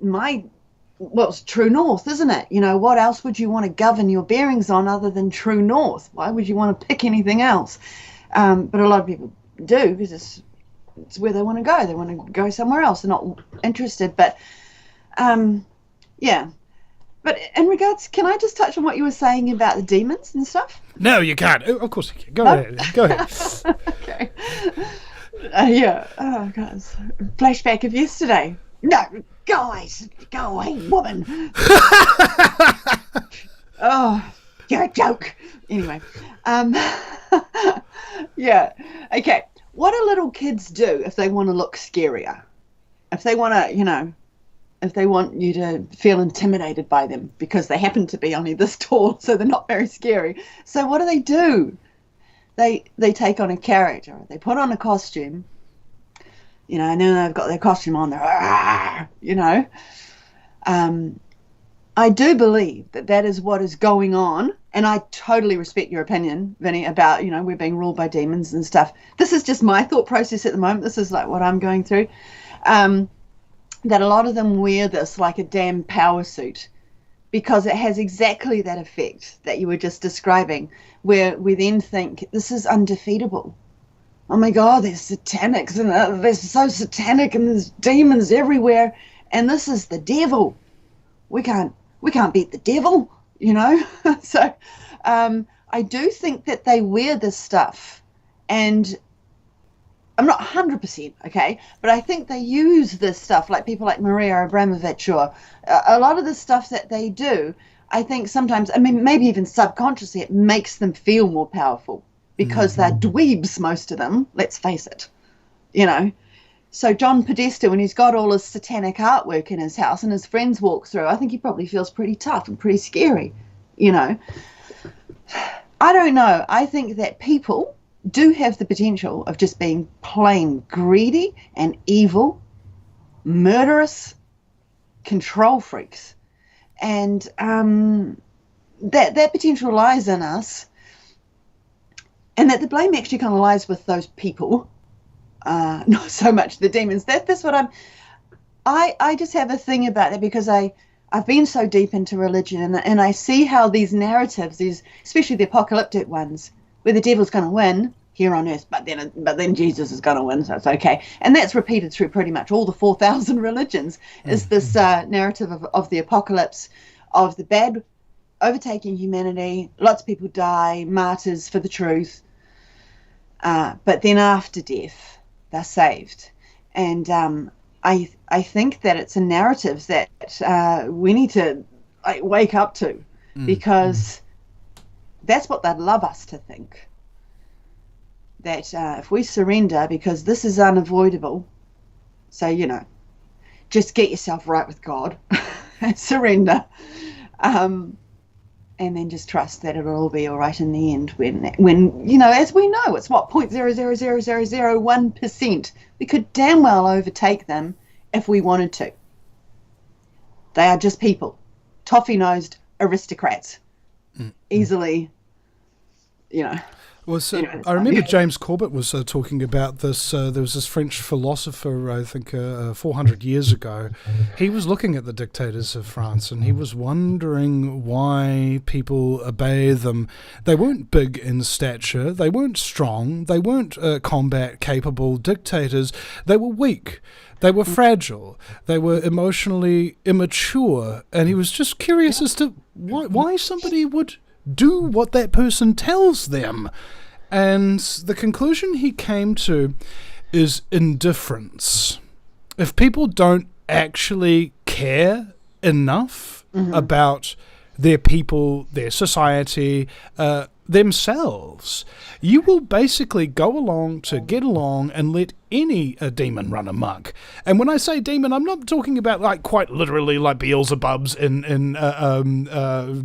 it's true north, isn't it? You know, what else would you want to govern your bearings on other than true north? Why would you want to pick anything else? But a lot of people do, because it's where they want to go. They want to go somewhere else. They're not interested. But, yeah. But in regards, can I just touch on what you were saying about the demons and stuff? No, you can't. Of course you can. Go ahead. Go ahead. Okay. Yeah. Oh, God. Flashback of yesterday. No, guys, go away, woman. Oh, you're a joke. Anyway, yeah. Okay. What do little kids do if they want to look scarier? If they want to, you know, if they want you to feel intimidated by them because they happen to be only this tall, so they're not very scary. So what do? They take on a character. They put on a costume. You know, and then they've got their costume on there, you know. I do believe that is what is going on, and I totally respect your opinion, Vinny, about, you know, we're being ruled by demons and stuff. This is just my thought process at the moment. This is like what I'm going through. That a lot of them wear this like a damn power suit because it has exactly that effect that you were just describing, where we then think this is undefeatable. Oh my God, there's satanics and they're so satanic and there's demons everywhere, and this is the devil. We can't beat the devil, you know. So I do think that they wear this stuff, and I'm not 100%, okay, but I think they use this stuff, like people like Maria Abramovich, or a lot of the stuff that they do. I think sometimes, I mean, maybe even subconsciously, it makes them feel more powerful. Because they're dweebs, most of them, let's face it, you know. So John Podesta, when he's got all his satanic artwork in his house and his friends walk through, I think he probably feels pretty tough and pretty scary, you know. I don't know. I think that people do have the potential of just being plain greedy and evil, murderous, control freaks. And that potential lies in us. And that the blame actually kind of lies with those people, not so much the demons. That's what I just have a thing about that, because I've been so deep into religion, and I see how these narratives, especially the apocalyptic ones, where the devil's going to win here on earth, but then Jesus is going to win, so it's okay. And that's repeated through pretty much all the 4,000 religions, is this narrative of the apocalypse, of the bad overtaking humanity, lots of people die, martyrs for the truth. But then after death, they're saved. And I think that it's a narrative that we need to wake up to, because that's what they'd love us to think. That if we surrender, because this is unavoidable, so, you know, just get yourself right with God and surrender. And then just trust that it'll all be all right in the end when you know, as we know, it's what, 0.00001%. We could damn well overtake them if we wanted to. They are just people. Toffee-nosed aristocrats. Easily I remember James Corbett was talking about this. There was this French philosopher, I think, 400 years ago. He was looking at the dictators of France, and he was wondering why people obey them. They weren't big in stature. They weren't strong. They weren't combat-capable dictators. They were weak. They were fragile. They were emotionally immature. And he was just curious as to why somebody would do what that person tells them. And the conclusion he came to is indifference. If people don't actually care enough about their people, their society, themselves, you will basically go along to get along and let any demon run amok. And when I say demon, I'm not talking about like quite literally like Beelzebub's in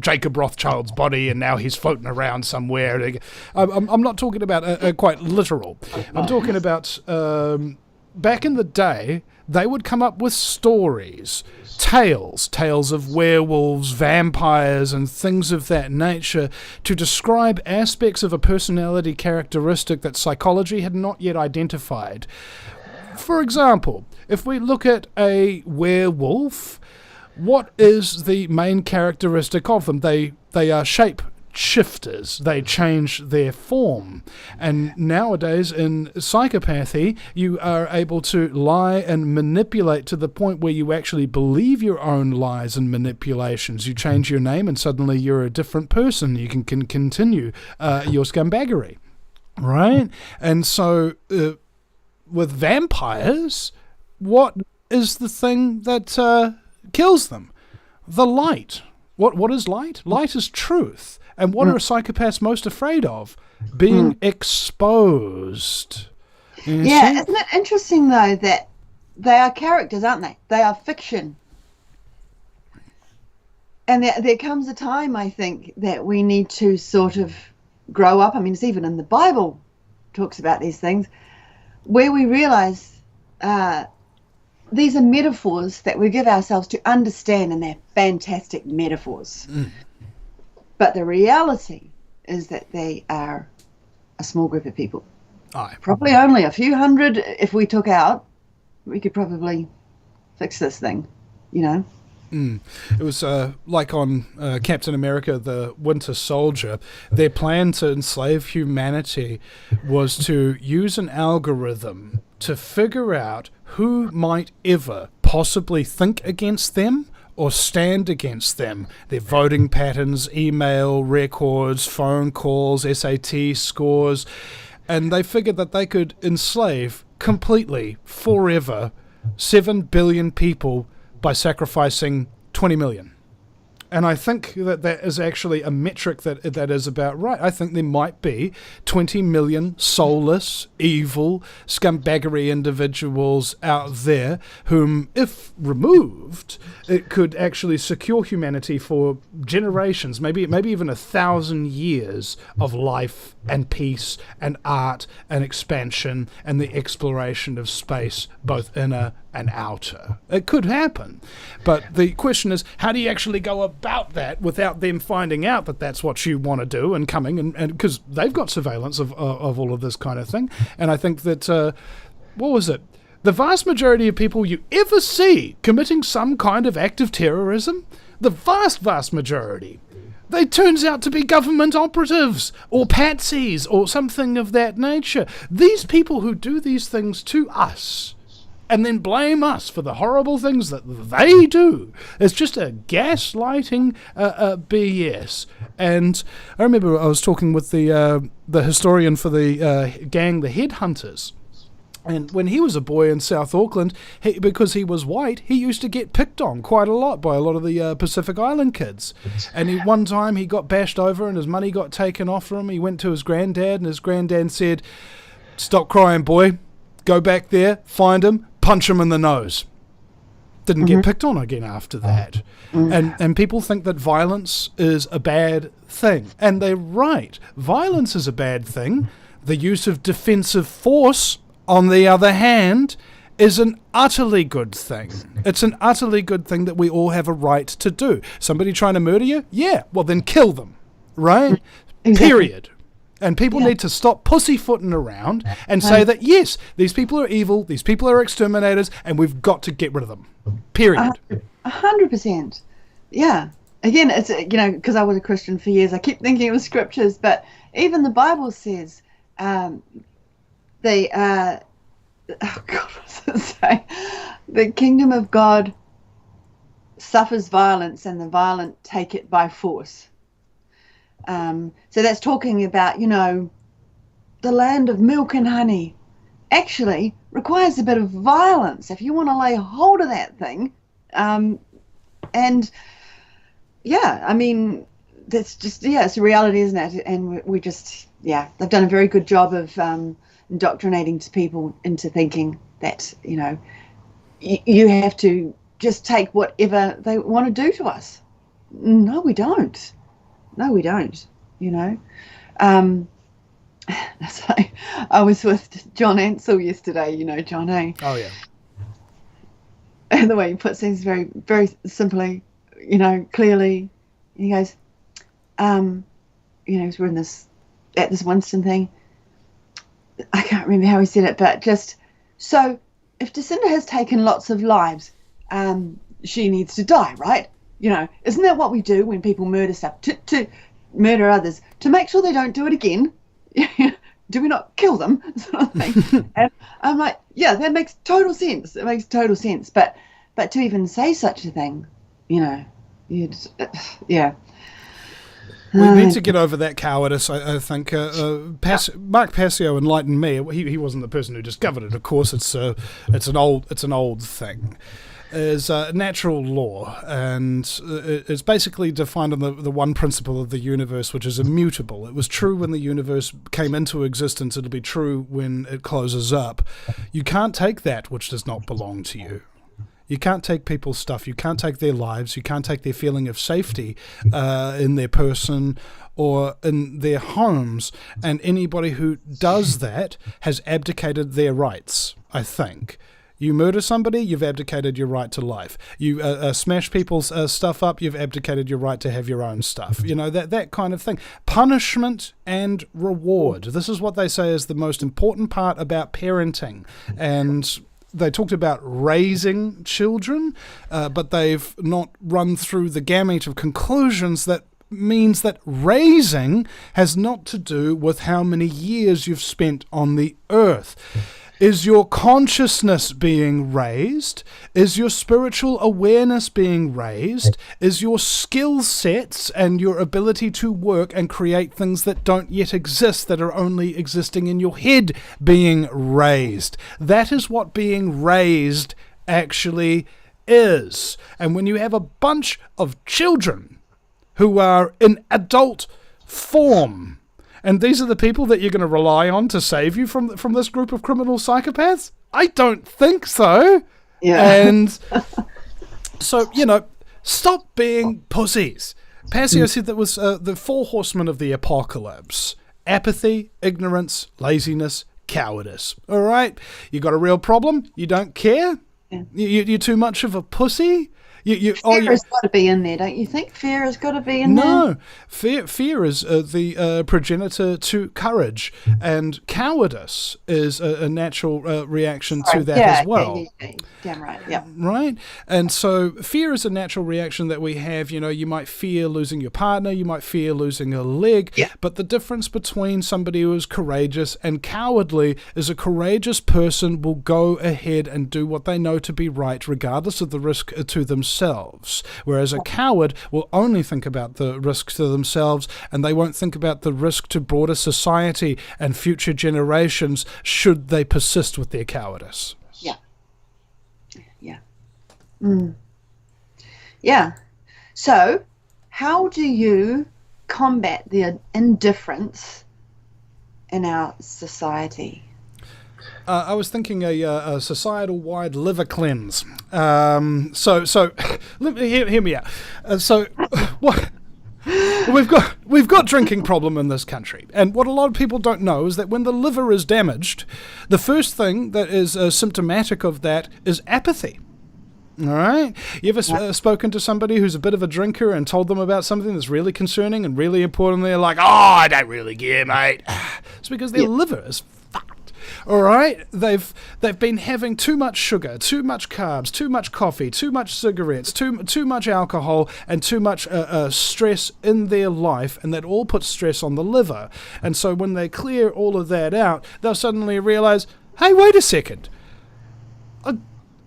Jacob Rothschild's body and now he's floating around somewhere. I'm not talking about quite literal. I'm talking about back in the day, they would come up with stories, tales of werewolves, vampires, and things of that nature to describe aspects of a personality characteristic that psychology had not yet identified. For example, if we look at a werewolf, what is the main characteristic of them? They are shape shifters. They change their form. And nowadays in psychopathy, you are able to lie and manipulate to the point where you actually believe your own lies and manipulations. You change your name and suddenly you're a different person. You can continue your scumbaggery, right? And so with vampires, what is the thing that kills them? The light. What is light? Light is truth. And what are psychopaths most afraid of? Being exposed. Isn't it interesting, though, that they are characters, aren't they? They are fiction. And there comes a time, I think, that we need to sort of grow up. I mean, it's even in the Bible talks about these things, where we realize these are metaphors that we give ourselves to understand, and they're fantastic metaphors. But the reality is that they are a small group of people. Probably only a few hundred. If we took out, we could probably fix this thing, It was like on Captain America, the Winter Soldier. Their plan to enslave humanity was to use an algorithm to figure out who might ever possibly think against them or stand against them. Their voting patterns, email records, phone calls, SAT scores. And they figured that they could enslave completely, forever, 7 billion people by sacrificing 20 million. And I think that is actually a metric that is about right. I think there might be 20 million soulless, evil, scumbaggery individuals out there whom, if removed, it could actually secure humanity for generations, maybe even 1,000 years of life and peace and art and expansion and the exploration of space, both inner and outer. It could happen. But the question is, how do you actually go about that without them finding out that that's what you want to do and coming, and because they've got surveillance of all of this kind of thing. And I think that, what was it? The vast majority of people you ever see committing some kind of act of terrorism, the vast majority, they turns out to be government operatives or patsies or something of that nature. These people who do these things to us and then blame us for the horrible things that they do. It's just a gaslighting BS. And I remember I was talking with the historian for the gang, the Headhunters. And when he was a boy in South Auckland, because he was white, he used to get picked on quite a lot by a lot of the Pacific Island kids. And one time he got bashed over and his money got taken off from him. He went to his granddad, and his granddad said, "Stop crying, boy. Go back there, find him, punch him in the nose." Didn't get picked on again after that. And people think that violence is a bad thing. And they're right. Violence is a bad thing. The use of defensive force, on the other hand, is an utterly good thing. It's an utterly good thing that we all have a right to do. Somebody trying to murder you? Yeah, well then kill them, right? Exactly. Period. And people need to stop pussyfooting around and say that, yes, these people are evil, these people are exterminators, and we've got to get rid of them. Period. 100%. Yeah. Again, it's, because I was a Christian for years, I kept thinking it was scriptures, but even the Bible says oh God, what does it say? The kingdom of God suffers violence and the violent take it by force. So that's talking about, the land of milk and honey actually requires a bit of violence if you want to lay hold of that thing. That's just, it's a reality, isn't it? And we just, they've done a very good job of indoctrinating people into thinking that, you have to just take whatever they want to do to us. No, we don't. So I was with John Ansell yesterday, John A. Oh, yeah. And the way he puts things very, very simply, clearly, he goes, we're in at this Winston thing. I can't remember how he said it, but just, so if Jacinda has taken lots of lives, she needs to die, right? Isn't that what we do when people murder stuff, to murder others, to make sure they don't do it again? Do we not kill them? Sort of thing. And I'm like, yeah, that makes total sense. It makes total sense. But to even say such a thing, We need to get over that cowardice, I think. Mark Passio enlightened me. He wasn't the person who discovered it, of course. It's an old thing. Is natural law, and it's basically defined on the one principle of the universe, which is immutable. It was true when the universe came into existence. It'll be true when it closes up. You can't take that which does not belong to you. You can't take people's stuff. You can't take their lives. You can't take their feeling of safety in their person or in their homes. And anybody who does that has abdicated their rights, I think. You murder somebody, you've abdicated your right to life. You smash people's stuff up, you've abdicated your right to have your own stuff. That kind of thing. Punishment and reward. This is what they say is the most important part about parenting. And they talked about raising children, but they've not run through the gamut of conclusions that means that raising has not to do with how many years you've spent on the earth. Is your consciousness being raised? Is your spiritual awareness being raised? Is your skill sets and your ability to work and create things that don't yet exist, that are only existing in your head, being raised? That is what being raised actually is. And when you have a bunch of children who are in adult form, and these are the people that you're going to rely on to save you from this group of criminal psychopaths? I don't think so. Yeah. And so, stop being pussies. Passio said that was the 4 horsemen of the apocalypse. Apathy, ignorance, laziness, cowardice. All right? You got a real problem? You don't care? Yeah. You're too much of a pussy? Fear has got to be in there, don't you think? Fear has got to be in there? No. Fear is the progenitor to courage, and cowardice is a natural reaction to that as well. Yeah. Damn right, yeah. Right? And so fear is a natural reaction that we have. You might fear losing your partner, you might fear losing a leg, but the difference between somebody who is courageous and cowardly is a courageous person will go ahead and do what they know to be right, regardless of the risk to themselves. Whereas a coward will only think about the risk to themselves, and they won't think about the risk to broader society and future generations should they persist with their cowardice. Yeah. So how do you combat the indifference in our society? I was thinking a societal-wide liver cleanse. So let me hear me out. What we've got drinking problem in this country, and what a lot of people don't know is that when the liver is damaged, the first thing that is symptomatic of that is apathy. All right. You ever spoken to somebody who's a bit of a drinker and told them about something that's really concerning and really important? They're like, "Oh, I don't really care, mate." It's because their liver is fucked. All right. They've been having too much sugar, too much carbs, too much coffee, too much cigarettes, too much alcohol, and too much stress in their life, and that all puts stress on the liver. And so when they clear all of that out, they'll suddenly realize, "Hey, wait a second.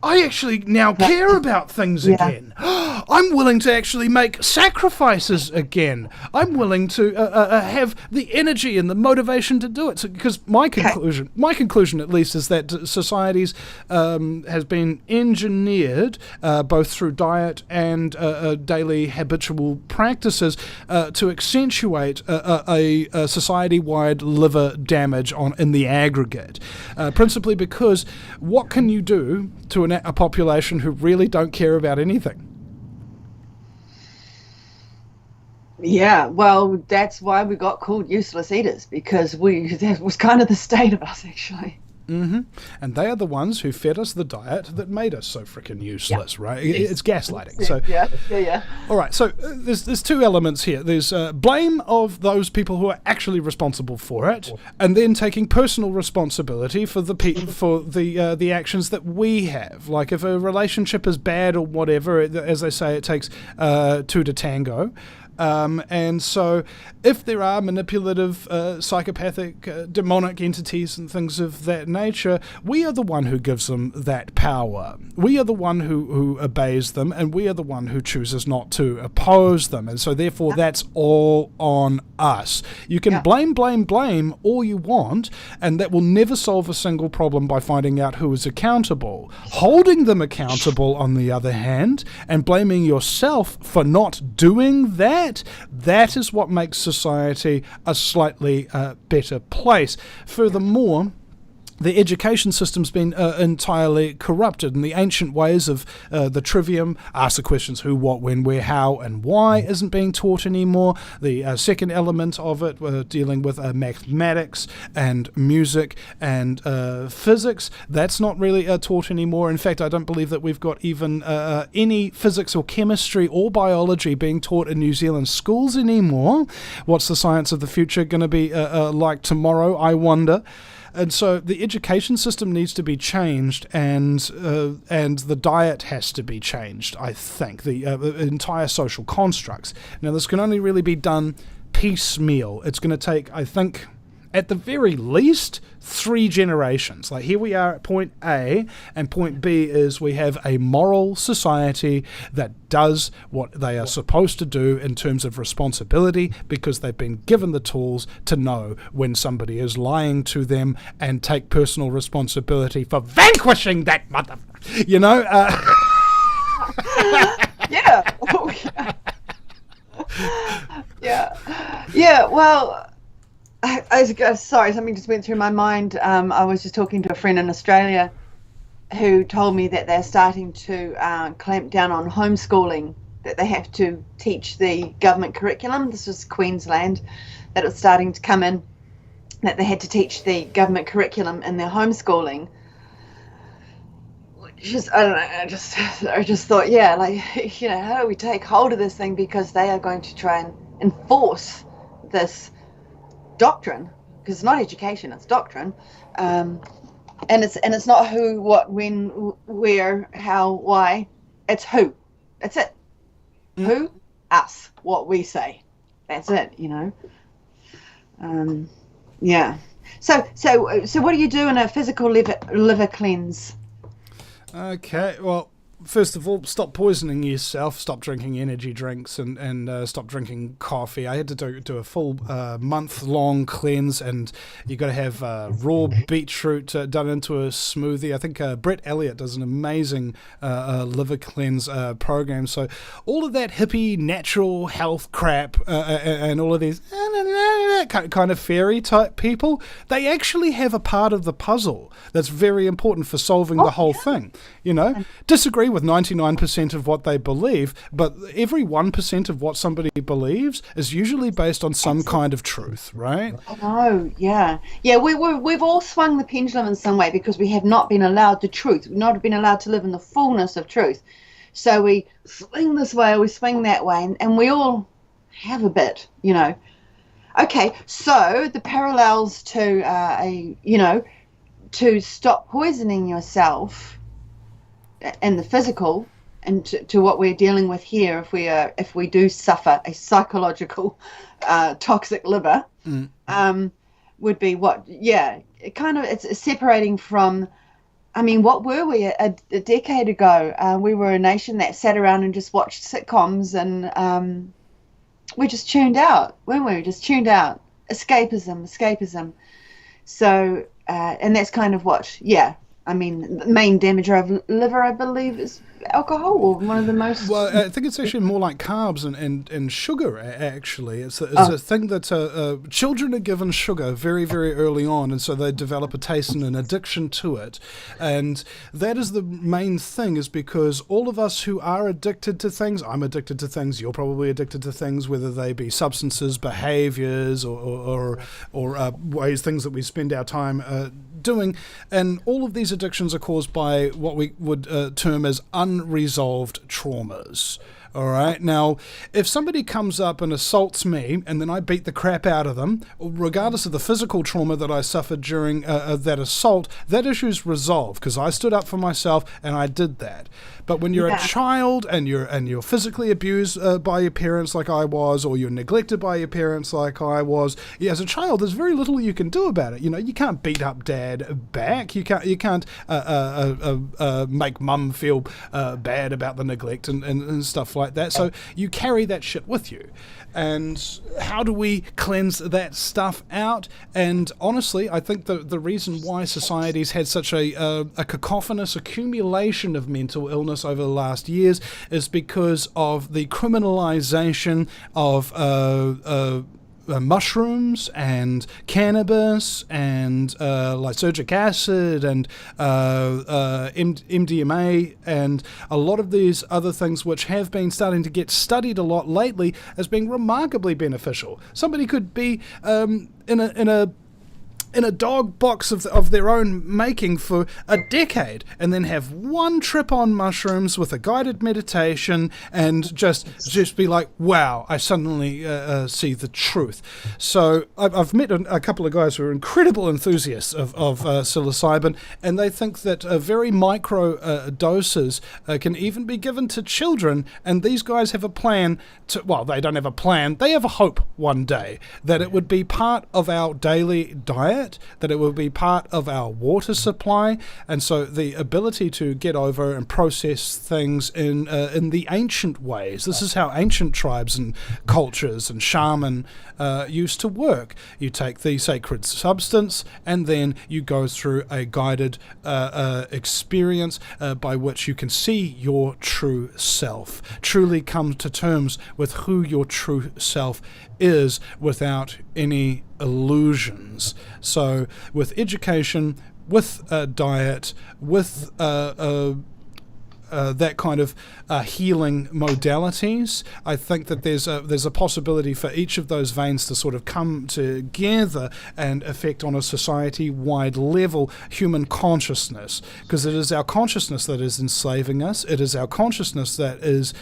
I actually now care about things again. I'm willing to actually make sacrifices again. I'm willing to have the energy and the motivation to do it." So, because my conclusion at least, is that societies has been engineered both through diet and daily habitual practices to accentuate a society-wide liver damage in the aggregate. Principally because what can you do to a population who really don't care about anything? Yeah, well, that's why we got called useless eaters, because that was kind of the state of us, actually. Mm-hmm. And they are the ones who fed us the diet that made us so freaking useless, right? It's gaslighting. So Yeah. All right, so there's two elements here. There's blame of those people who are actually responsible for it, and then taking personal responsibility for the actions that we have. Like if a relationship is bad or whatever, as they say, it takes two to tango. And so if there are manipulative, psychopathic, demonic entities and things of that nature, we are the one who gives them that power. We are the one who obeys them, and we are the one who chooses not to oppose them. And so therefore that's all on us. You can blame all you want, and that will never solve a single problem by finding out who is accountable. Holding them accountable, on the other hand, and blaming yourself for not doing that is what makes society a slightly better place. Furthermore, the education system's been entirely corrupted, and the ancient ways of the trivium, ask the questions who, what, when, where, how, and why, isn't being taught anymore. The second element of it, dealing with mathematics and music and physics, that's not really taught anymore. In fact, I don't believe that we've got even any physics or chemistry or biology being taught in New Zealand schools anymore. What's the science of the future going to be like tomorrow, I wonder? And so the education system needs to be changed, and the diet has to be changed, I think, the entire social constructs. Now, this can only really be done piecemeal. It's going to take, I think, at the very least, 3 generations. Like, here we are at point A, and point B is we have a moral society that does what they are supposed to do in terms of responsibility, because they've been given the tools to know when somebody is lying to them and take personal responsibility for vanquishing that mother. You know? Yeah. Yeah, well... sorry, something just went through my mind. I was just talking to a friend in Australia who told me that they're starting to clamp down on homeschooling, that they have to teach the government curriculum. This was Queensland, that it was starting to come in, that they had to teach the government curriculum in their homeschooling. Just, I don't know, I just thought, yeah, like, you know, how do we take hold of this thing, because they are going to try and enforce this doctrine, because it's not education, it's doctrine, and it's not who, what, when, where, how, why. It's who. That's it. Who, us, what we say. That's it. You know. Yeah. So what do you do in a physical liver cleanse? Okay. Well, first of all, stop poisoning yourself, stop drinking energy drinks, and stop drinking coffee. I had to do a full month-long cleanse, and you got to have raw beetroot done into a smoothie. I think Brett Elliott does an amazing liver cleanse program. So all of that hippie natural health crap and all of these that kind of fairy type people, they actually have a part of the puzzle that's very important for solving the whole thing. Disagree with 99% of what they believe, but every 1% of what somebody believes is usually based on some kind of truth, right? Oh, yeah. Yeah, we've all swung the pendulum in some way because we have not been allowed the truth. We've not been allowed to live in the fullness of truth. So we swing this way, we swing that way, and we all have a bit, Okay, so the parallels to, to stop poisoning yourself and the physical, and to what we're dealing with here, if we do suffer a psychological toxic liver, would be what? Yeah, it's separating from. I mean, what were we a decade ago? We were a nation that sat around and just watched sitcoms, and we just tuned out, weren't we? Just tuned out. Escapism. So, and that's kind of what, I mean, the main damager of liver, I believe, is alcohol, or one of the most... Well, I think it's actually more like carbs and sugar, actually. It's a thing that children are given sugar very, very early on, and so they develop a taste and an addiction to it. And that is the main thing, is because all of us who are addicted to things, I'm addicted to things, you're probably addicted to things, whether they be substances, behaviors, or ways, things that we spend our time doing, and all of these addictions are caused by what we would term as unresolved traumas. All right. Now, if somebody comes up and assaults me and then I beat the crap out of them, regardless of the physical trauma that I suffered during that assault, that issue's resolved because I stood up for myself and I did that. But when you're a child and you're physically abused by your parents like I was, or you're neglected by your parents like I was, as a child, there's very little you can do about it. You can't beat up dad back. You can't make mum feel bad about the neglect and stuff like that. So you carry that shit with you. And how do we cleanse that stuff out? And honestly, I think the reason why society's had such a cacophonous accumulation of mental illness over the last years is because of the criminalization of mushrooms and cannabis and lysergic acid and MDMA and a lot of these other things which have been starting to get studied a lot lately as being remarkably beneficial. Somebody could be in a dog box of their own making for a decade and then have one trip on mushrooms with a guided meditation and just be like, wow, I suddenly see the truth. So I've met a couple of guys who are incredible enthusiasts of psilocybin, and they think that very micro doses can even be given to children, and these guys have a plan to, well, they don't have a plan, they have a hope one day that it would be part of our daily diet, that it will be part of our water supply, and so the ability to get over and process things in the ancient ways. This is how ancient tribes and cultures and shaman used to work. You take the sacred substance and then you go through a guided experience by which you can see your true self, truly come to terms with who your true self is without any illusions. So with education, with diet, with that kind of healing modalities, I think that there's a possibility for each of those veins to sort of come together and affect on a society-wide level human consciousness, because it is our consciousness that is enslaving us. It is our consciousness that is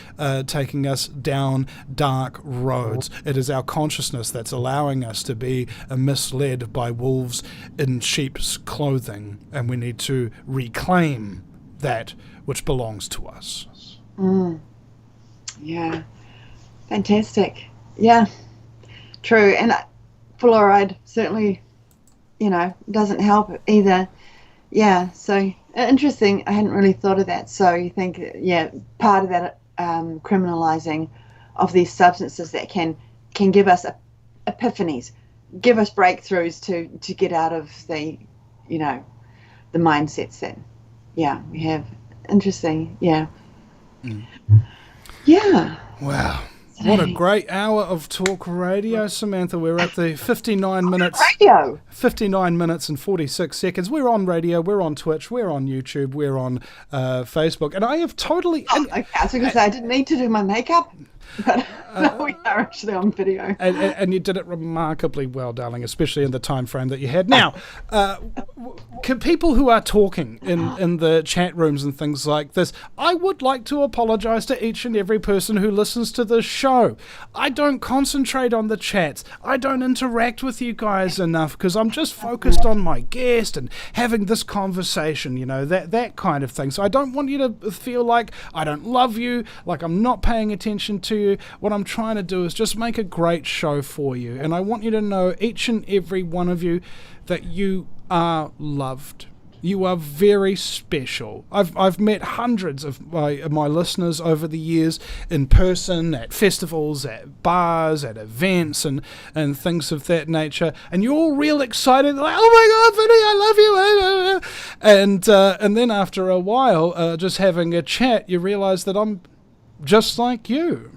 taking us down dark roads. It is our consciousness that's allowing us to be misled by wolves in sheep's clothing, and we need to reclaim that which belongs to us. Yeah, fantastic. Yeah, true. And fluoride certainly, doesn't help either. Yeah, so interesting. I hadn't really thought of that. So you think, part of that criminalizing of these substances that can give us epiphanies, give us breakthroughs to get out of the mindsets that, we have. Interesting. Yeah. Yeah. Wow. What a great hour of talk radio, Samantha. We're at the 59 minutes. Radio. 59 minutes and 46 seconds. We're on radio, we're on Twitch, we're on YouTube, we're on Facebook. And I have totally... Okay, I was going to say, I didn't need to do my makeup. But no, we are actually on video. And you did it remarkably well, darling, especially in the time frame that you had. Now, can people who are talking in the chat rooms and things like this, I would like to apologise to each and every person who listens to this show. I don't concentrate on the chats. I don't interact with you guys enough because I'm just focused on my guest and having this conversation, you know, that kind of thing. So I don't want you to feel like I don't love you, like I'm not paying attention to you. What I'm trying to do is just make a great show for you, and I want you to know, each and every one of you, that you are loved. You are very special. I've met hundreds of my listeners over the years in person, at festivals, at bars, at events, and things of that nature. And you're all real excited, like, oh my God, Vinny, I love you. And then after a while, just having a chat, you realise that I'm just like you,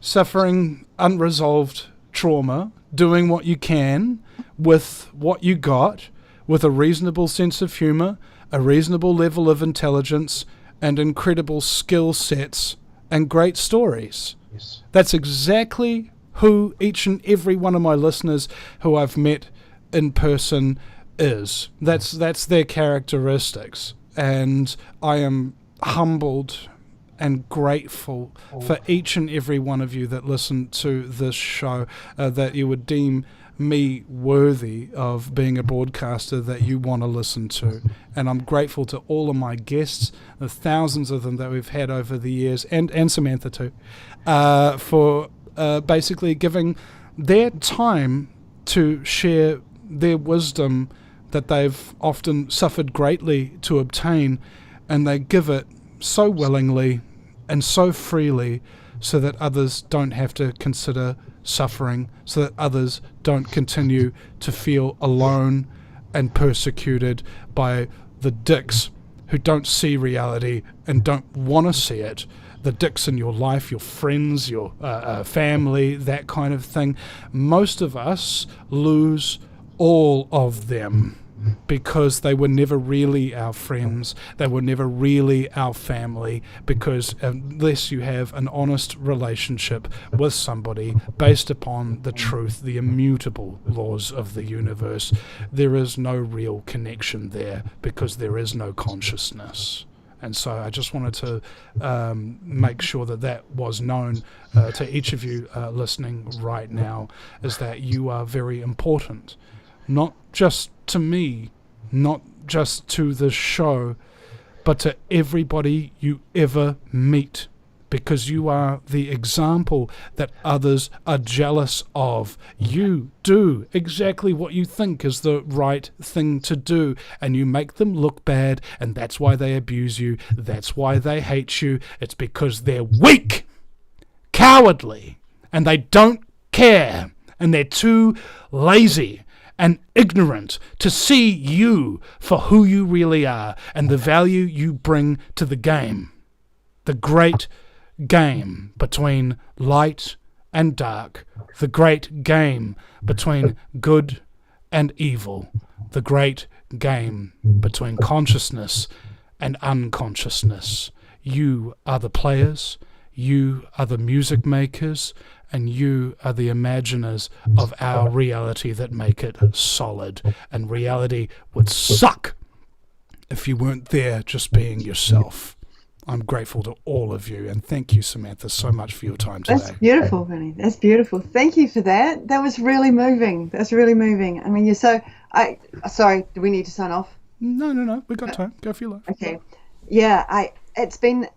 suffering unresolved trauma, doing what you can with what you got, with a reasonable sense of humour, a reasonable level of intelligence, and incredible skill sets and great stories. Yes. That's exactly who each and every one of my listeners who I've met in person is. That's their characteristics. And I am humbled and grateful for each and every one of you that listen to this show, that you would deem me worthy of being a broadcaster that you want to listen to. And I'm grateful to all of my guests, the thousands of them that we've had over the years, and Samantha too, for basically giving their time to share their wisdom that they've often suffered greatly to obtain, and they give it so willingly and so freely so that others don't have to consider suffering, so that others don't continue to feel alone and persecuted by the dicks who don't see reality and don't want to see it. The dicks in your life, your friends, your family, that kind of thing. Most of us lose all of them because they were never really our friends, they were never really our family, because unless you have an honest relationship with somebody based upon the truth, the immutable laws of the universe, there is no real connection there, because there is no consciousness. And so I just wanted to make sure that was known to each of you listening right now, is that you are very important, not just to me, not just to the show, but to everybody you ever meet, because you are the example that others are jealous of. You do exactly what you think is the right thing to do, and you make them look bad, and that's why they abuse you, that's why they hate you. It's because they're weak, cowardly, and they don't care, and they're too lazy and ignorant to see you for who you really are and the value you bring to the game. The great game between light and dark. The great game between good and evil. The great game between consciousness and unconsciousness. You are the players, you are the music makers, and you are the imaginers of our reality that make it solid. And reality would suck if you weren't there just being yourself. I'm grateful to all of you, and thank you, Samantha, so much for your time today. That's beautiful, Vinny. That's beautiful. Thank you for that. That was really moving. That's really moving. I mean, you're so... Sorry, do we need to sign off? No. We've got time. Go for your life. Okay. Yeah, it's been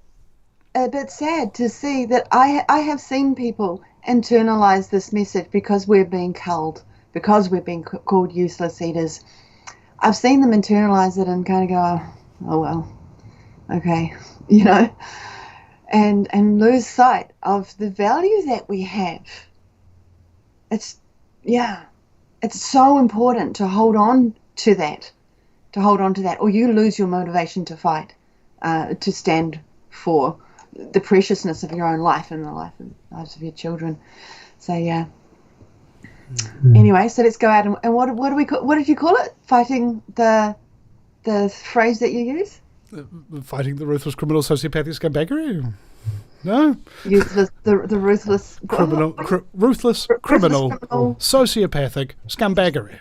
a bit sad to see that I have seen people internalize this message because we're being culled, because we're being called useless eaters. I've seen them internalize it and kind of go, oh well, okay, you know, and lose sight of the value that we have. It's so important to hold on to that, or you lose your motivation to fight, to stand for the preciousness of your own life and the lives of your children. So yeah. Anyway, so let's go out and what did you call it? Fighting the phrase that you use? Fighting the ruthless criminal sociopathic scumbaggery. No. The ruthless ruthless criminal sociopathic scumbaggery.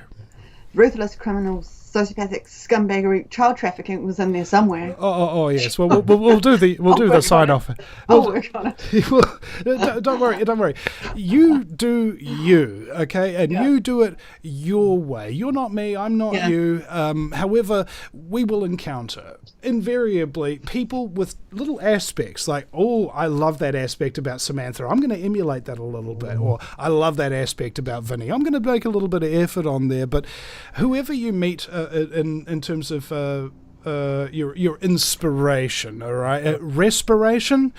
Ruthless criminal sociopathic scumbaggery. Child trafficking was in there somewhere. Oh yes. Well, we'll do the sign off. I'll work on it. Don't worry. You do you, okay, and you do it your way. You're not me. I'm not you. However, we will encounter invariably people with little aspects like, oh, I love that aspect about Samantha. I'm going to emulate that a little bit, or I love that aspect about Vinny. I'm going to make a little bit of effort on there. But whoever you meet in terms of your inspiration, all right, respiration,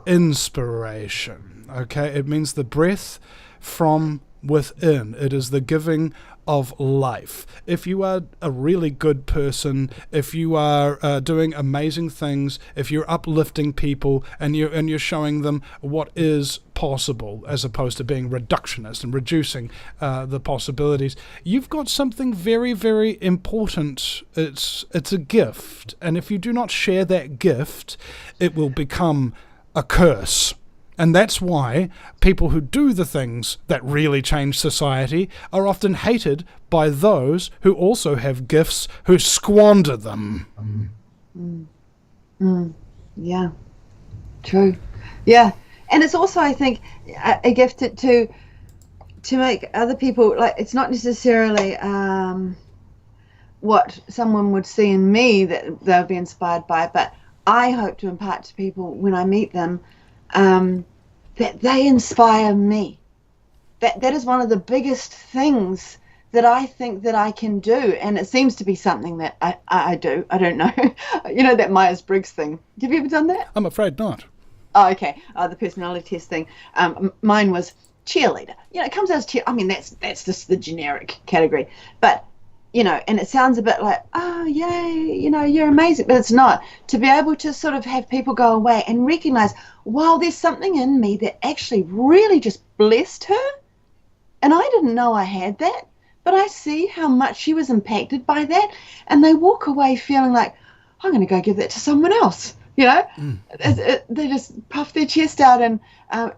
inspiration. Okay, it means the breath from within. It is the giving of life. If you are a really good person, if you are doing amazing things, if you're uplifting people and you're showing them what is possible as opposed to being reductionist and reducing the possibilities, you've got something very, very important. It's a gift, and if you do not share that gift, it will become a curse. And that's why people who do the things that really change society are often hated by those who also have gifts who squander them. Yeah, true. Yeah, and it's also, I think, a gift to make other people, like, it's not necessarily what someone would see in me that they'll be inspired by, but I hope to impart to people when I meet them that they inspire me. That is one of the biggest things that I think that I can do, and it seems to be something that I do. I don't know. You know, that Myers-Briggs thing. Have you ever done that? I'm afraid not. Oh, okay. The personality test thing. Mine was cheerleader. You know, it comes out as cheer. I mean, that's just the generic category. But, you know, and it sounds a bit like, oh, yay, you know, you're amazing. But it's not. To be able to sort of have people go away and recognize, wow, there's something in me that actually really just blessed her. And I didn't know I had that. But I see how much she was impacted by that. And they walk away feeling like, I'm going to go give that to someone else. You know, they just puff their chest out.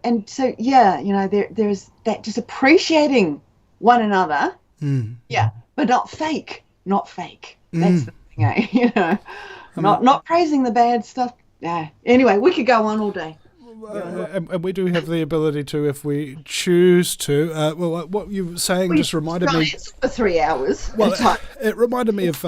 And so, yeah, you know, there's that, just appreciating one another. Yeah. But not fake. That's the thing, eh? You know, not praising the bad stuff. Yeah. Anyway, we could go on all day. And we do have the ability to, if we choose to. Well, what you were saying just reminded me. For 3 hours. Well, it reminded me of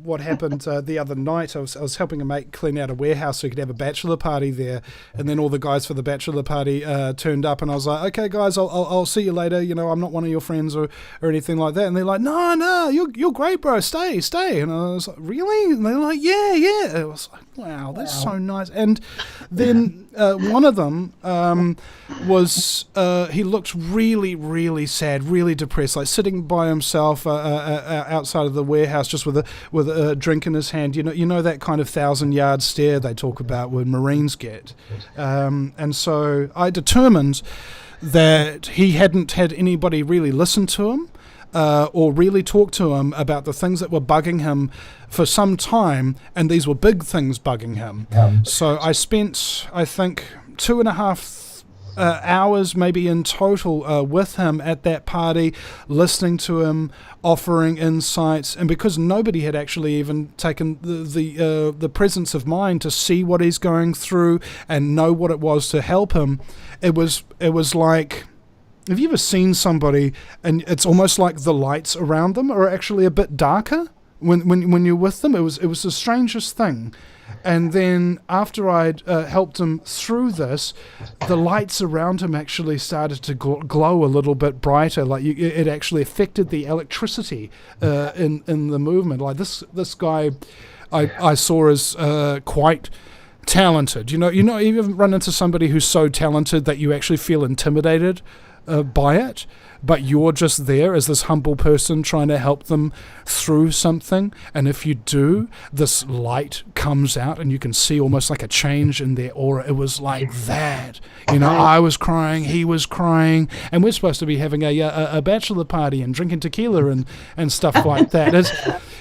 what happened the other night. I was helping a mate clean out a warehouse so he could have a bachelor party there, and then all the guys for the bachelor party turned up, and I was like, "Okay, guys, I'll see you later. You know, I'm not one of your friends or anything like that." And they're like, "No, you're great, bro. Stay." And I was like, "Really?" And they're like, "Yeah." I was like, "Wow, that's so nice." And then one of them was he looked really, really sad, really depressed, like sitting by himself outside of the warehouse, just with a drink in his hand. You know that kind of 1,000-yard stare they talk about when Marines get. And so I determined that he hadn't had anybody really listen to him. Or really talk to him about the things that were bugging him for some time, and these were big things bugging him. So I spent, I think, 2.5 hours maybe in total with him at that party, listening to him, offering insights, and because nobody had actually even taken the presence of mind to see what he's going through and know what it was to help him, it was like, have you ever seen somebody and it's almost like the lights around them are actually a bit darker when you're with them? It was the strangest thing. And then after I'd helped him through this, the lights around him actually started to glow a little bit brighter. Like it actually affected the electricity in the movement. Like this guy I saw as quite talented. You know, you ever run into somebody who's so talented that you actually feel intimidated by it, but you're just there as this humble person trying to help them through something. And if you do, this light comes out and you can see almost like a change in their aura. It was like that. I was crying, he was crying, and we're supposed to be having a bachelor party and drinking tequila and stuff like that. It's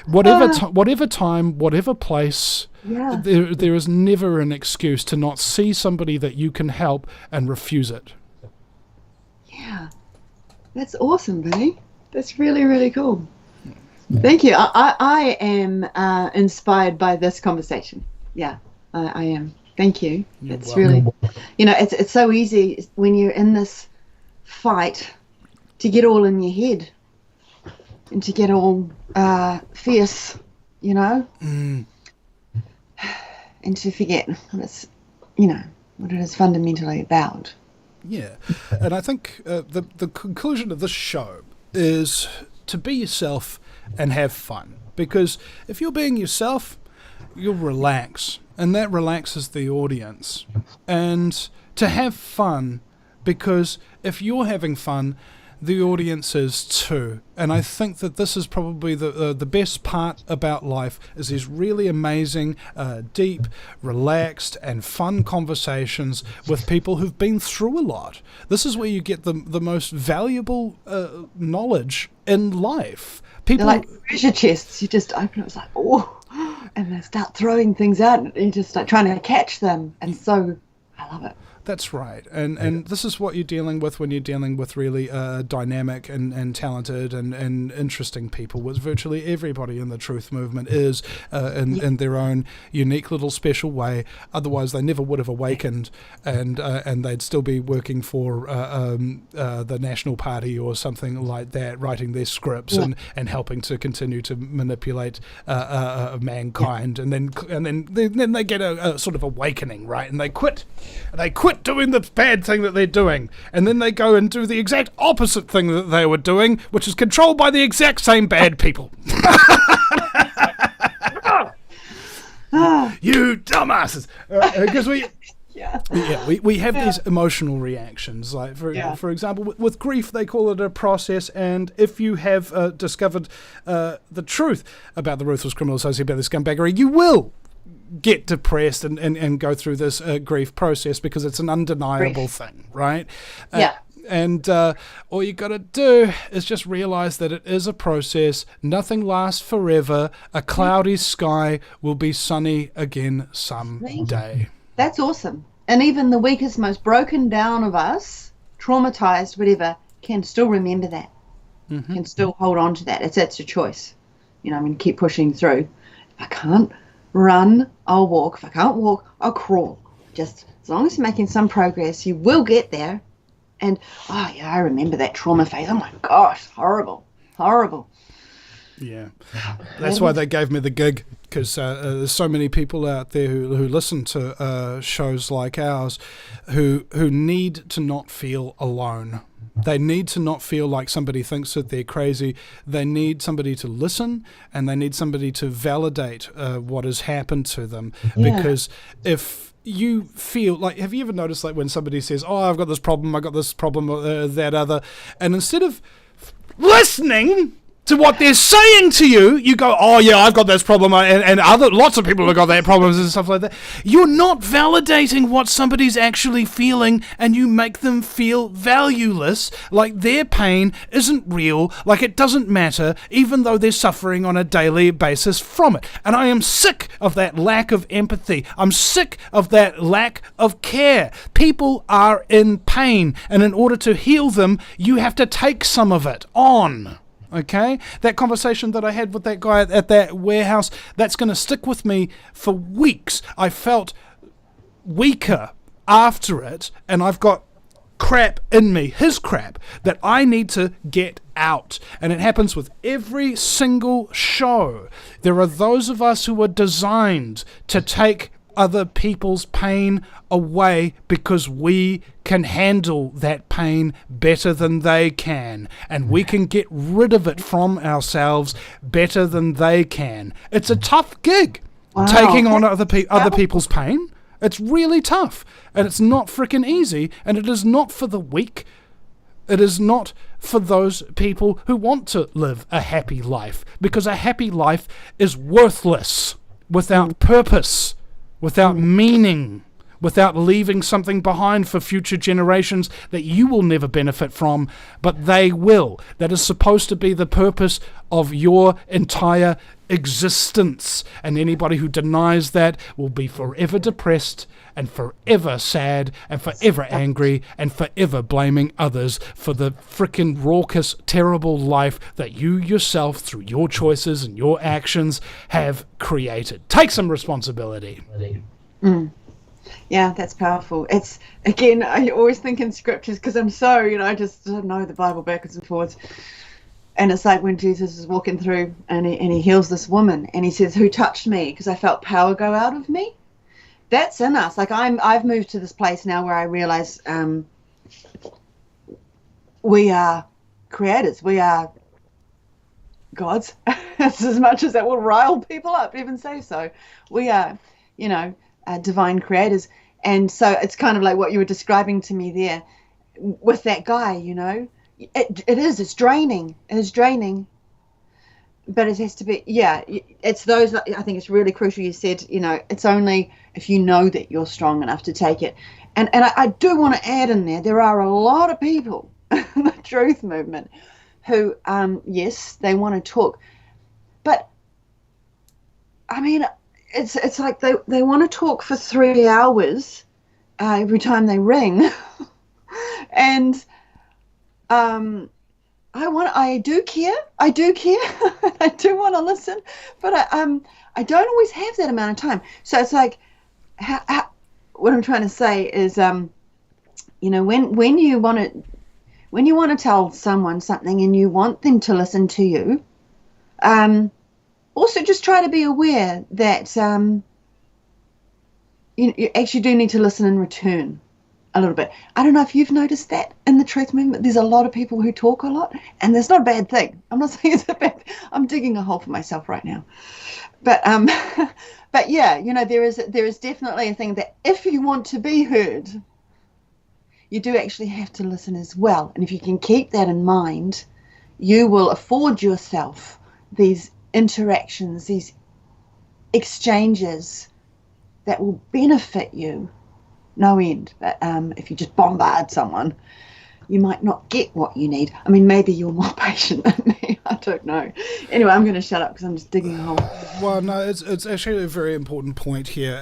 whatever time, whatever place, there is never an excuse to not see somebody that you can help and refuse it. Yeah. That's awesome, Vinny. That's really, really cool. Thank you. I am inspired by this conversation. Yeah, I am. Thank you. It's really, it's so easy when you're in this fight to get all in your head and to get all fierce, and to forget what it's, what it is fundamentally about. Yeah, and I think the conclusion of this show is to be yourself and have fun. Because if you're being yourself, you'll relax, and that relaxes the audience. And to have fun, because if you're having fun, the audience is too. And I think that this is probably the best part about life, is these really amazing, deep, relaxed and fun conversations with people who've been through a lot. This is where you get the most valuable knowledge in life. People, they're like treasure chests. You just open it, it's like, oh, and they start throwing things out and you're just like trying to catch them. And so I love it. That's right. And this is what you're dealing with when you're dealing with really dynamic and talented and interesting people, which virtually everybody in the truth movement is in their own unique little special way. Otherwise, they never would have awakened, and they'd still be working for the National Party or something like that, writing their scripts and helping to continue to manipulate mankind. And then they get a sort of awakening, right? And they quit. They quit doing the bad thing that they're doing, and then they go and do the exact opposite thing that they were doing, which is controlled by the exact same bad people. You dumbasses! Because we have these emotional reactions. Like for example, with grief, they call it a process, and if you have discovered the truth about the ruthless criminal society, about the scumbaggery, you will get depressed and go through this grief process, because it's an undeniable thing, right? And all you got to do is just realize that it is a process. Nothing lasts forever. A cloudy sky will be sunny again someday. That's awesome. And even the weakest, most broken down of us, traumatized, whatever, can still remember that. Mm-hmm. Can still hold on to that. It's a choice. Keep pushing through. If I can't run, I'll walk. If I can't walk, I'll crawl. Just as long as you're making some progress, you will get there. And I remember that trauma phase. Oh my gosh, horrible. Yeah, that's why they gave me the gig, because there's so many people out there who listen to shows like ours who need to not feel alone. They need to not feel like somebody thinks that they're crazy. They need somebody to listen, and they need somebody to validate what has happened to them. Yeah. Because if you feel like, have you ever noticed, like, when somebody says, I've got this problem, that other, and instead of listening to what they're saying to you, you go, I've got this problem, and lots of people have got that problems and stuff like that. You're not validating what somebody's actually feeling, and you make them feel valueless, like their pain isn't real, like it doesn't matter, even though they're suffering on a daily basis from it. And I am sick of that lack of empathy. I'm sick of that lack of care. People are in pain, and in order to heal them, you have to take some of it on. Okay, that conversation that I had with that guy at that warehouse, that's going to stick with me for weeks. I felt weaker after it, and I've got crap in me, his crap, that I need to get out. And it happens with every single show. There are those of us who are designed to take other people's pain away because we can handle that pain better than they can, and we can get rid of it from ourselves better than they can. It's a tough gig, taking on other people's pain. It's really tough, and it's not freaking easy, and it is not for the weak. It is not for those people who want to live a happy life, because a happy life is worthless without purpose, without meaning, without leaving something behind for future generations that you will never benefit from, but they will. That is supposed to be the purpose of your entire existence. And anybody who denies that will be forever depressed and forever sad and forever angry and forever blaming others for the frickin' raucous, terrible life that you yourself, through your choices and your actions, have created. Take some responsibility. Yeah, that's powerful. It's, again, I always think in scriptures, because I'm so, I just know the Bible backwards and forwards. And it's like when Jesus is walking through and he heals this woman and he says, "Who touched me?" Because I felt power go out of me. That's in us. Like I've moved to this place now where I realize we are creators. We are gods. As much as that will rile people up, even say so. We are, divine creators. And so it's kind of like what you were describing to me there with that guy, it's draining. It is draining. But it has to be, it's those, I think it's really crucial you said, it's only if you know that you're strong enough to take it. And I do want to add in there are a lot of people in the truth movement who, yes, they want to talk. But, I mean, it's like they want to talk for 3 hours every time they ring. And I do care. I do want to listen, but I don't always have that amount of time. So it's like, what I'm trying to say is, when you want to tell someone something and you want them to listen to you, also just try to be aware that you actually do need to listen in return. A little bit. I don't know if you've noticed that in the truth movement. There's a lot of people who talk a lot, and that's not a bad thing. I'm not saying it's a bad thing. I'm digging a hole for myself right now. But but yeah, there is definitely a thing that if you want to be heard, you do actually have to listen as well. And if you can keep that in mind, you will afford yourself these interactions, these exchanges that will benefit you no end. But if you just bombard someone, you might not get what you need. I mean, maybe you're more patient than me. I don't know. Anyway, I'm going to shut up because I'm just digging a hole. Well, no, it's actually a very important point here,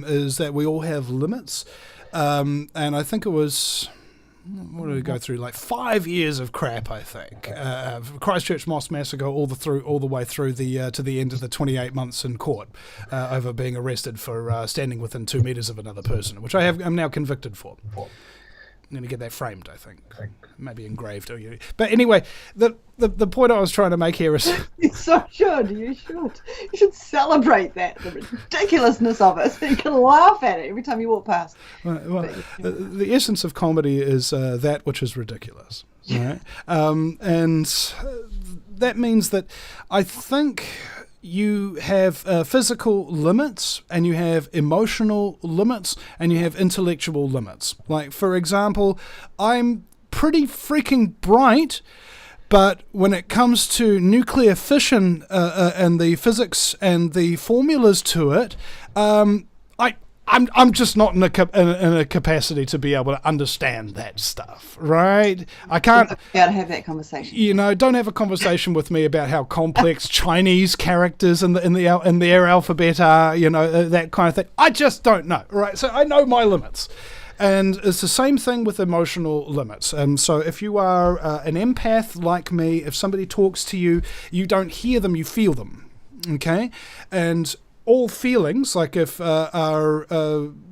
is that we all have limits. And I think it was, what did we go through? Like 5 years of crap, I think. Christchurch Mosque Massacre all the way through to the end of the 28 months in court over being arrested for standing within 2 meters of another person, which I'm now convicted for. I'm going to get that framed, I think. Maybe engraved. But anyway, the point I was trying to make here is... You so should. You should celebrate that, the ridiculousness of it. So you can laugh at it every time you walk past. Well, the essence of comedy is that which is ridiculous. Right? And that means that I think... you have physical limits, and you have emotional limits, and you have intellectual limits. Like, for example, I'm pretty freaking bright, but when it comes to nuclear fission and the physics and the formulas to it, I'm just not in a capacity to be able to understand that stuff, right? I can't. Be able to have that conversation. Don't have a conversation with me about how complex Chinese characters in their alphabet are. That kind of thing. I just don't know, right? So I know my limits. And it's the same thing with emotional limits. And so if you are an empath like me, if somebody talks to you, you don't hear them, you feel them, okay? And all feelings, like if are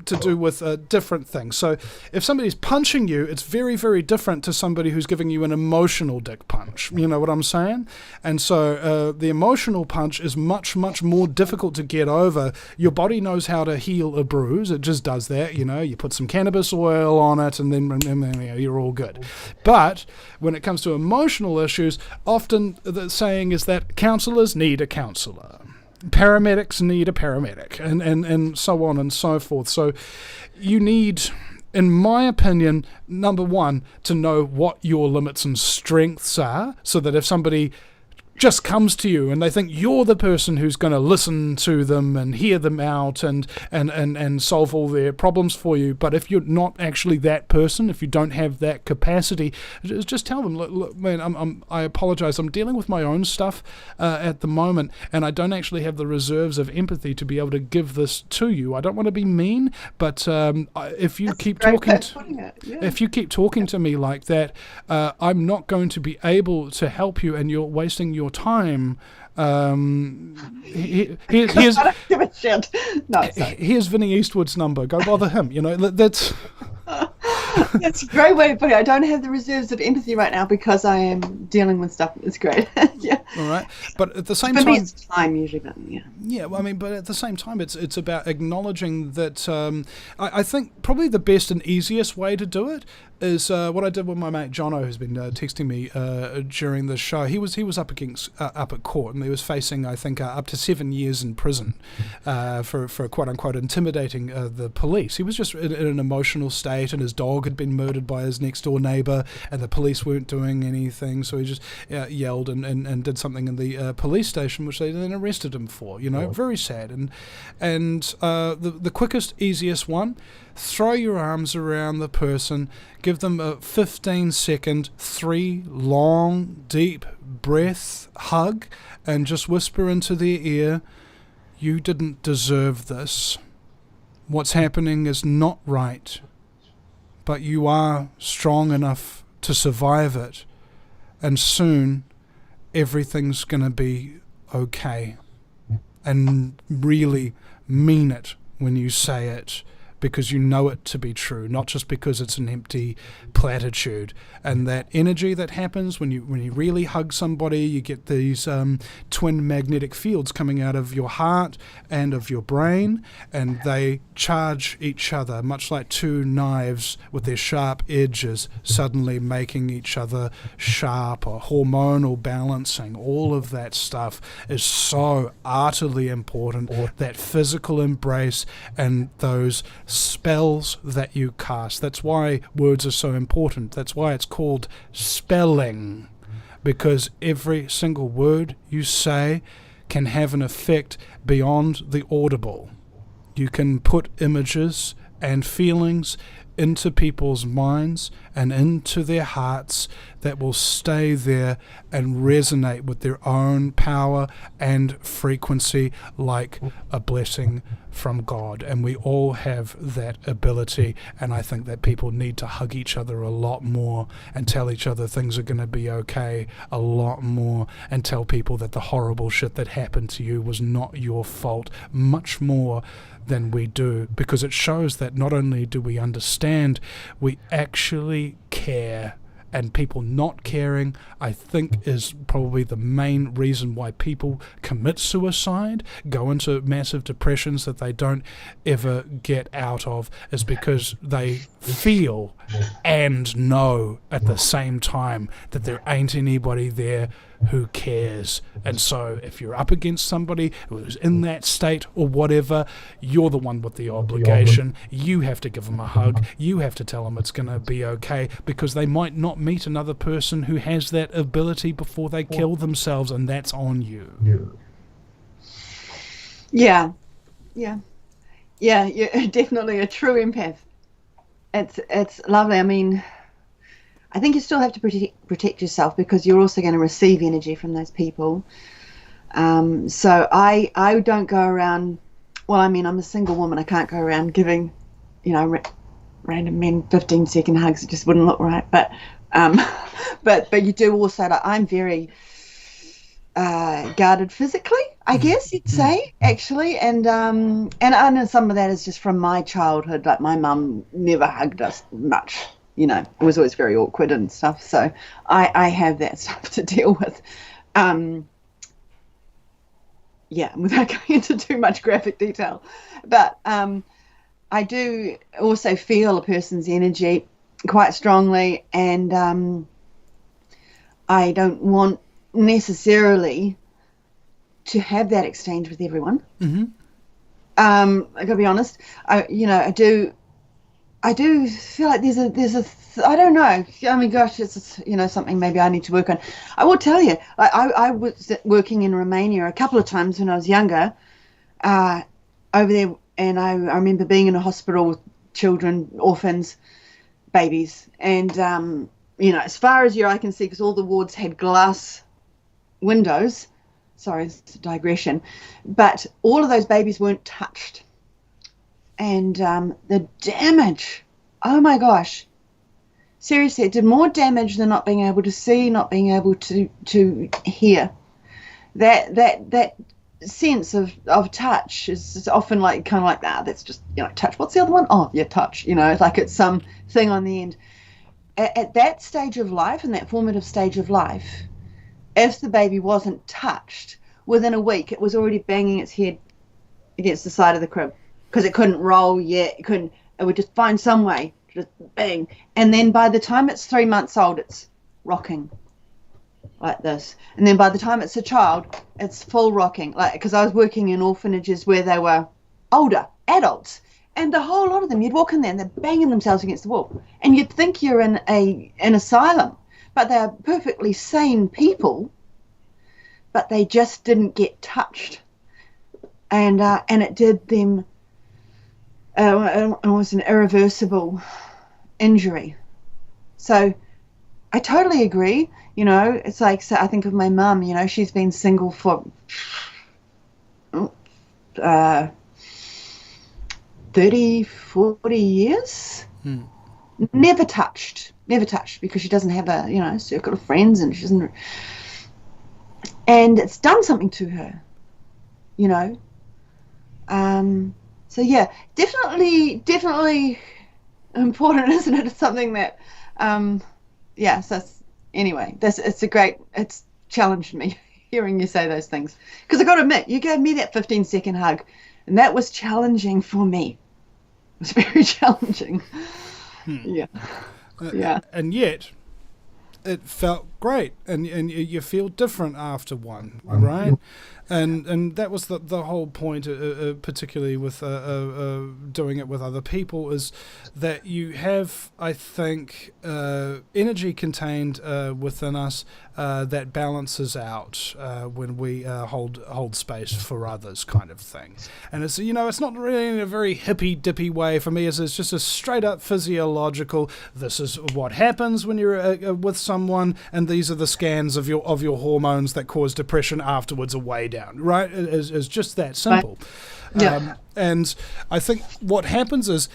to do with different things. So if somebody's punching you, it's very, very different to somebody who's giving you an emotional dick punch. You know what I'm saying? And so the emotional punch is much, much more difficult to get over. Your body knows how to heal a bruise. It just does that. You put some cannabis oil on it and then you're all good. But when it comes to emotional issues, often the saying is that counselors need a counselor. Paramedics need a paramedic, and so on and so forth. So you need in my opinion, number one, to know what your limits and strengths are, so that if somebody just comes to you and they think you're the person who's going to listen to them and hear them out and solve all their problems for you, but if you're not actually that person, if you don't have that capacity, just tell them, look man, I apologize, I'm dealing with my own stuff at the moment, and I don't actually have the reserves of empathy to be able to give this to you. I don't want to be mean, but if you keep talking if you keep talking to me like that, I'm not going to be able to help you, and you're wasting your time. Here's I don't give a shit. No, here's Vinny Eastwood's number. Go bother him. That's that's a great way to put it. I don't have the reserves of empathy right now because I am dealing with stuff. It's great. Yeah. All right, but at the same For time, me it's time usually, but yeah. Yeah, well, I mean, but at the same time, it's about acknowledging that. I think probably the best and easiest way to do it is what I did with my mate Jono, who's been texting me during the show. He was up at court, and he was facing, I think, up to 7 years in prison for quote unquote intimidating the police. He was just in an emotional state, and his dog had been murdered by his next door neighbor, and the police weren't doing anything, so he just yelled and did something in the police station, which they then arrested him for. Very sad. And the quickest, easiest one: throw your arms around the person, give them a 15-second, 3 long, deep breath hug, and just whisper into their ear, "You didn't deserve this. What's happening is not right, but you are strong enough to survive it, and soon everything's going to be okay." And really mean it when you say it, because you know it to be true, not just because it's an empty platitude. And that energy that happens when you really hug somebody, you get these twin magnetic fields coming out of your heart and of your brain, and they charge each other, much like two knives with their sharp edges suddenly making each other sharper. Hormonal balancing, all of that stuff is so utterly important. That physical embrace and those spells that you cast. That's why words are so important. That's why it's called spelling, because every single word you say can have an effect beyond the audible. You can put images and feelings into people's minds and into their hearts that will stay there and resonate with their own power and frequency like a blessing from God. And we all have that ability, and I think that people need to hug each other a lot more and tell each other things are going to be okay a lot more, and tell people that the horrible shit that happened to you was not your fault much more than we do, because it shows that not only do we understand, we actually care. And people not caring, I think, is probably the main reason why people commit suicide, go into massive depressions that they don't ever get out of, is because they feel and know at the same time that there ain't anybody there who cares. And so if you're up against somebody who's in that state or whatever, you're the one with the obligation. You have to give them a hug. You have to tell them it's going to be okay, because they might not meet another person who has that ability before they kill themselves, and that's on you. Yeah, you're definitely a true empath. It's lovely. I mean, I think you still have to protect yourself, because you're also going to receive energy from those people. So I don't go around, well, I mean, I'm a single woman. I can't go around giving, random men 15-second hugs. It just wouldn't look right. But you do also, like, I'm very guarded physically, I guess you'd say, actually. And I know some of that is just from my childhood. Like, my mum never hugged us much. It was always very awkward and stuff. So I have that stuff to deal with. Without going into too much graphic detail. But I do also feel a person's energy quite strongly, and I don't want necessarily to have that exchange with everyone. Mm-hmm. I gotta be honest. I do I do feel like I don't know. I mean, gosh, it's something maybe I need to work on. I will tell you, I was working in Romania a couple of times when I was younger, over there, and I remember being in a hospital with children, orphans, babies, and as far as your eye can see, because all the wards had glass windows. Sorry, it's a digression, but all of those babies weren't touched. And the damage, oh my gosh, seriously, it did more damage than not being able to see, not being able to hear. That sense of touch is often like kind of like that's just touch. What's the other one? Oh yeah, touch. Like it's some thing on the end. At that stage of life, in that formative stage of life, if the baby wasn't touched, within a week it was already banging its head against the side of the crib. Because it couldn't roll yet, it would just find some way, just bang. And then by the time it's 3 months old, it's rocking like this. And then by the time it's a child, it's full rocking. Because I was working in orphanages where they were older, adults. And the whole lot of them, you'd walk in there and they're banging themselves against the wall. And you'd think you're in an asylum. But they're perfectly sane people, but they just didn't get touched. And it did them... almost an irreversible injury. So I totally agree. It's like, so I think of my mum, she's been single for 30, 40 years. Never touched because she doesn't have a circle of friends, and she doesn't, and it's done something to her. So yeah, definitely important, isn't it? It's something that, So anyway, it's challenged me hearing you say those things, because I got to admit, you gave me that 15-second hug, and that was challenging for me. It was very challenging. Yeah. And yet, it felt great, and you feel different after one, right? And that was the whole point, particularly with doing it with other people, is that you have, I think, energy contained within us that balances out when we hold space for others, kind of thing. And it's it's not really in a very hippy dippy way for me. It's just a straight up physiological. This is what happens when you're with someone, and these are the scans of your hormones that cause depression afterwards are way down. Right, is just that simple. Yeah. And I think what happens is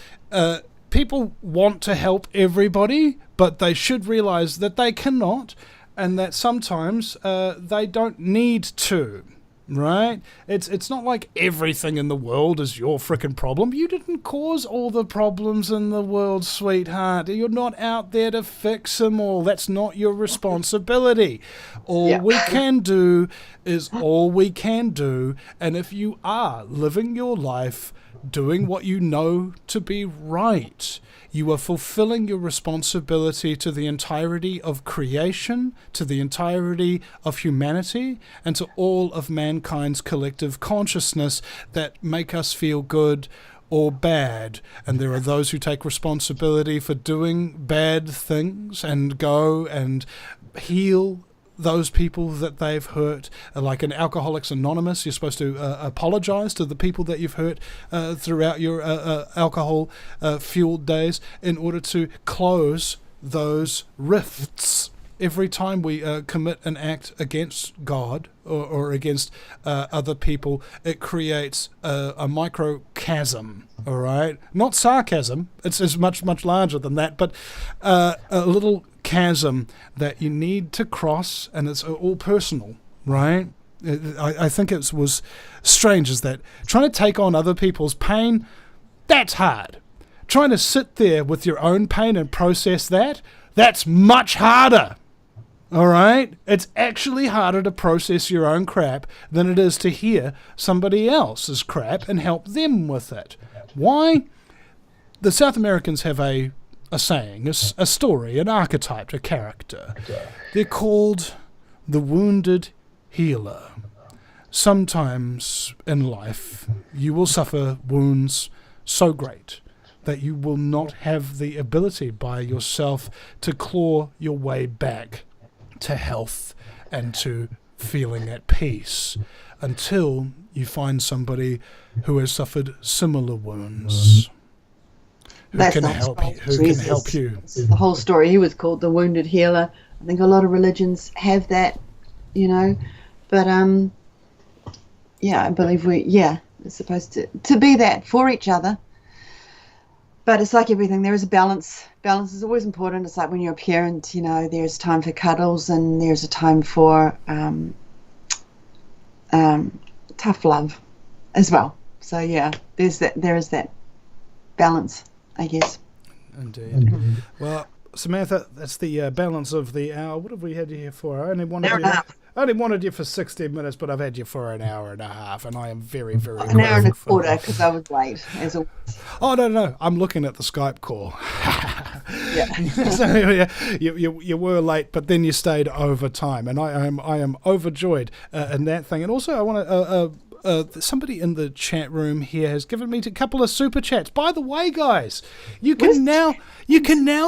people want to help everybody, but they should realize that they cannot, and that sometimes they don't need to. Right? It's not like everything in the world is your frickin' problem. You didn't cause all the problems in the world, sweetheart. You're not out there to fix them all. That's not your responsibility. All we can do is all we can do. And if you are living your life doing what you know to be right, you are fulfilling your responsibility to the entirety of creation, to the entirety of humanity, and to all of mankind's collective consciousness that make us feel good or bad. And there are those who take responsibility for doing bad things and go and heal those people that they've hurt. Like in Alcoholics Anonymous, you're supposed to apologize to the people that you've hurt throughout your alcohol-fueled days in order to close those rifts. Every time we commit an act against God or against other people, it creates a microchasm, all right? Not sarcasm, it's much, much larger than that, but a little chasm that you need to cross, and it's all personal, right? I think it was strange is that trying to take on other people's pain, that's hard. Trying to sit there with your own pain and process that's much harder. All right? It's actually harder to process your own crap than it is to hear somebody else's crap and help them with it. Why? The South Americans have a saying, a story, an archetype, a character. They're called the wounded healer. Sometimes in life, you will suffer wounds so great that you will not have the ability by yourself to claw your way back to health and to feeling at peace until you find somebody who has suffered similar wounds who can help you. It's the whole story. He was called the wounded healer. I think a lot of religions have that, but I believe it's supposed to be that for each other. But it's like everything, there is a balance. Balance is always important. It's like when you're a parent, there's time for cuddles and there's a time for tough love as well. So there is that balance, I guess. Indeed. Mm-hmm. Well, Samantha, that's the balance of the hour. What have we had you here for? I only wanted you for 60 minutes, but I've had you for an hour and a half, and I am very, very an hour and a quarter because I was late, as always. Oh, no, I'm looking at the Skype call. Yeah. So you were late, but then you stayed over time, and I am overjoyed in that thing. And also, I want to. Somebody in the chat room here has given me a couple of super chats. By the way, guys, you can now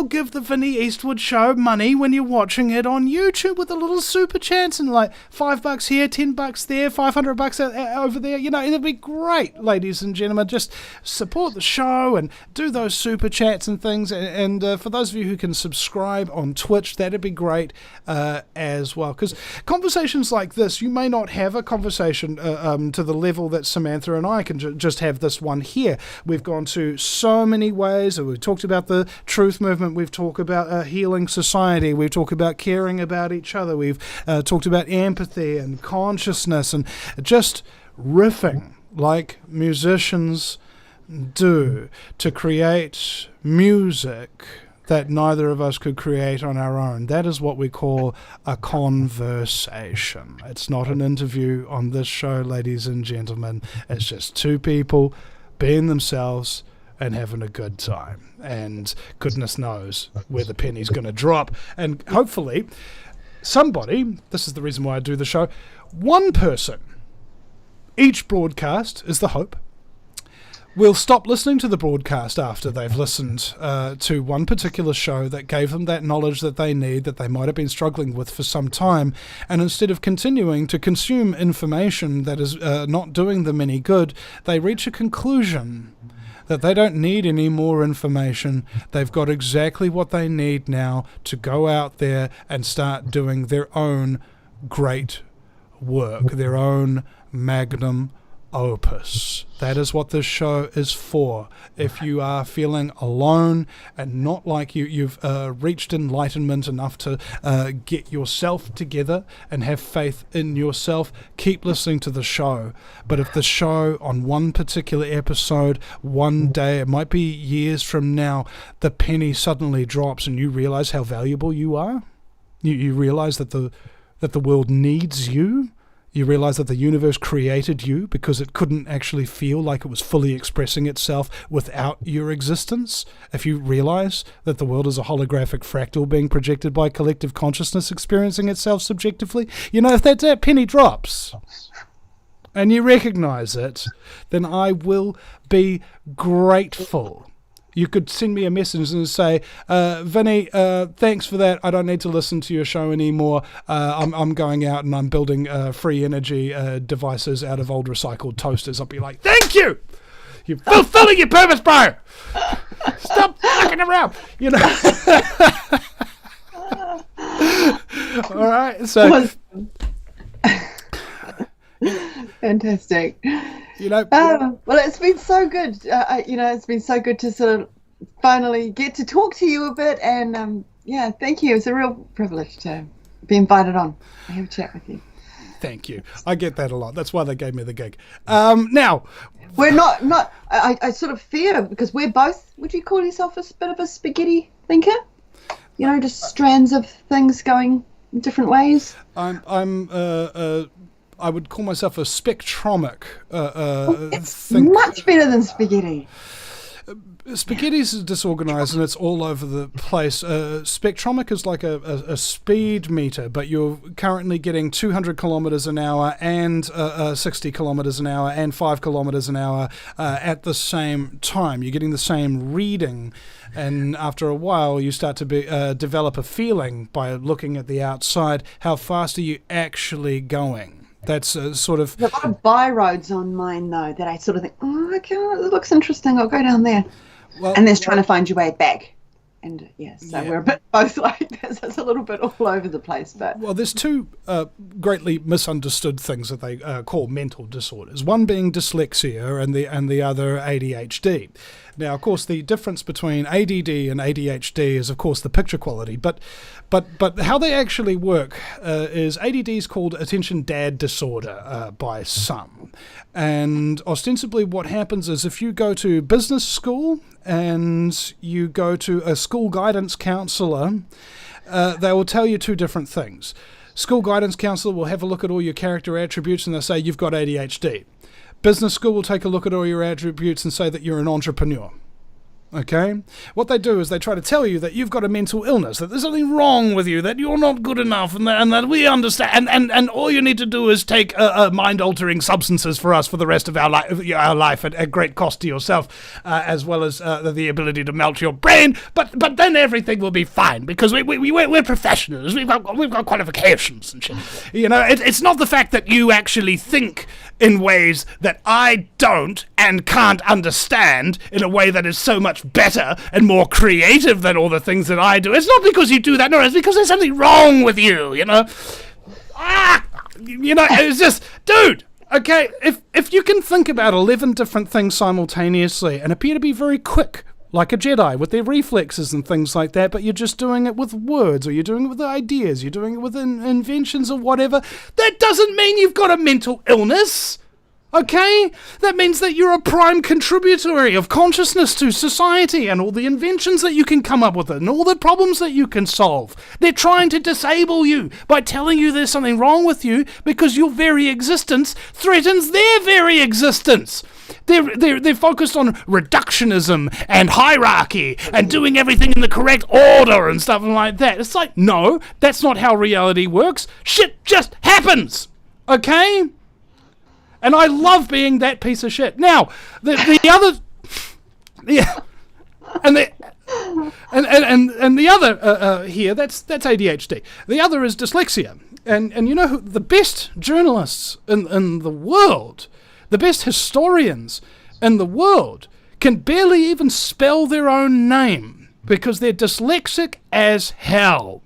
give the Vinny Eastwood show money when you're watching it on YouTube with a little super chats and like $5 here, $10 there, $500 over there. It'd be great, ladies and gentlemen. Just support the show and do those super chats and things. And for those of you who can subscribe on Twitch, that'd be great as well. Because conversations like this, you may not have a conversation to the level that Samantha and I can just have this one here. We've gone to so many ways. We've talked about the truth movement. We've talked about a healing society. We've talked about caring about each other. We've talked about empathy and consciousness and just riffing like musicians do to create music that neither of us could create on our own. That is what we call a conversation. It's not an interview on this show, ladies and gentlemen. It's just two people being themselves and having a good time. And goodness knows where the penny's going to drop. And hopefully somebody, this is the reason why I do the show, one person, each broadcast is the hope, will stop listening to the broadcast after they've listened to one particular show that gave them that knowledge that they need, that they might have been struggling with for some time, and instead of continuing to consume information that is not doing them any good, they reach a conclusion that they don't need any more information. They've got exactly what they need now to go out there and start doing their own great work, their own magnum opus. That is what this show is for. If you are feeling alone and not like you've reached enlightenment enough to get yourself together and have faith in yourself, keep listening to the show. But if the show on one particular episode, one day, it might be years from now, the penny suddenly drops and you realize how valuable you are, you realize that the world needs you. You realize that the universe created you because it couldn't actually feel like it was fully expressing itself without your existence. If you realize that the world is a holographic fractal being projected by collective consciousness experiencing itself subjectively, if that penny drops and you recognize it, then I will be grateful. You could send me a message and say, Vinny, thanks for that. I don't need to listen to your show anymore. I'm going out and I'm building free energy devices out of old recycled toasters. I'll be like, thank you. You're fulfilling your purpose, bro. Stop fucking around. All right. So. Fantastic. Well, it's been so good. It's been so good to sort of finally get to talk to you a bit. And thank you. It's a real privilege to be invited on. I have a chat with you. Thank you. I get that a lot. That's why they gave me the gig. Now, we're not. I sort of fear because we're both. Would you call yourself a bit of a spaghetti thinker? Just strands of things going in different ways. I would call myself a spectromic it's thinker. Much better than spaghetti. Spaghetti's disorganized and it's all over the place. Spectromic is like a speed meter, but you're currently getting 200 kilometers an hour and 60 kilometers an hour and 5 kilometers an hour at the same time. You're getting the same reading, and after a while you start to develop a feeling by looking at the outside. How fast are you actually going? That's sort of... There's a lot of by-roads on mine, though, that I sort of think, oh, okay, it looks interesting, I'll go down there. Well, and there's trying to find your way back. And, so we're a bit both like this. It's a little bit all over the place. But well, there's two greatly misunderstood things that they call mental disorders. One being dyslexia and the other ADHD. Now, of course, the difference between ADD and ADHD is, of course, the picture quality. But how they actually work is ADD is called attention dad disorder by some. And ostensibly what happens is if you go to business school and you go to a school guidance counselor, they will tell you two different things. School guidance counselor will have a look at all your character attributes and they'll say you've got ADHD. Business school will take a look at all your attributes and say that you're an entrepreneur. Okay? What they do is they try to tell you that you've got a mental illness, that there's something wrong with you, that you're not good enough, and that we understand, and all you need to do is take mind-altering substances for us for the rest of our life at great cost to yourself, as well as the ability to melt your brain, but then everything will be fine, because we're professionals, we've got qualifications and shit. You know, it's not the fact that you actually think in ways that I don't and can't understand in a way that is so much better and more creative than all the things that I do. It's not because you do that, no, it's because there's something wrong with you, you know. It's just, dude, okay, if you can think about 11 different things simultaneously and appear to be very quick, like a Jedi with their reflexes and things like that, but you're just doing it with words, or you're doing it with ideas, you're doing it with inventions or whatever, that doesn't mean you've got a mental illness, okay? That means that you're a prime contributory of consciousness to society and all the inventions that you can come up with and all the problems that you can solve. They're trying to disable you by telling you there's something wrong with you because your very existence threatens their very existence. They're focused on reductionism and hierarchy and doing everything in the correct order and stuff like that. It's like, no, that's not how reality works. Shit just happens, okay? And I love being that piece of shit. Now, the other, yeah, and the other here, that's ADHD. The other is dyslexia, and you know who the best journalists in the world. The best historians in the world can barely even spell their own name because they're dyslexic as hell.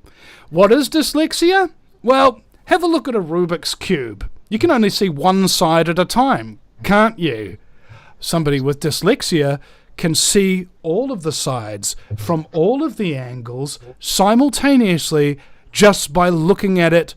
What is dyslexia? Well, have a look at a Rubik's Cube. You can only see one side at a time, can't you? Somebody with dyslexia can see all of the sides from all of the angles simultaneously just by looking at it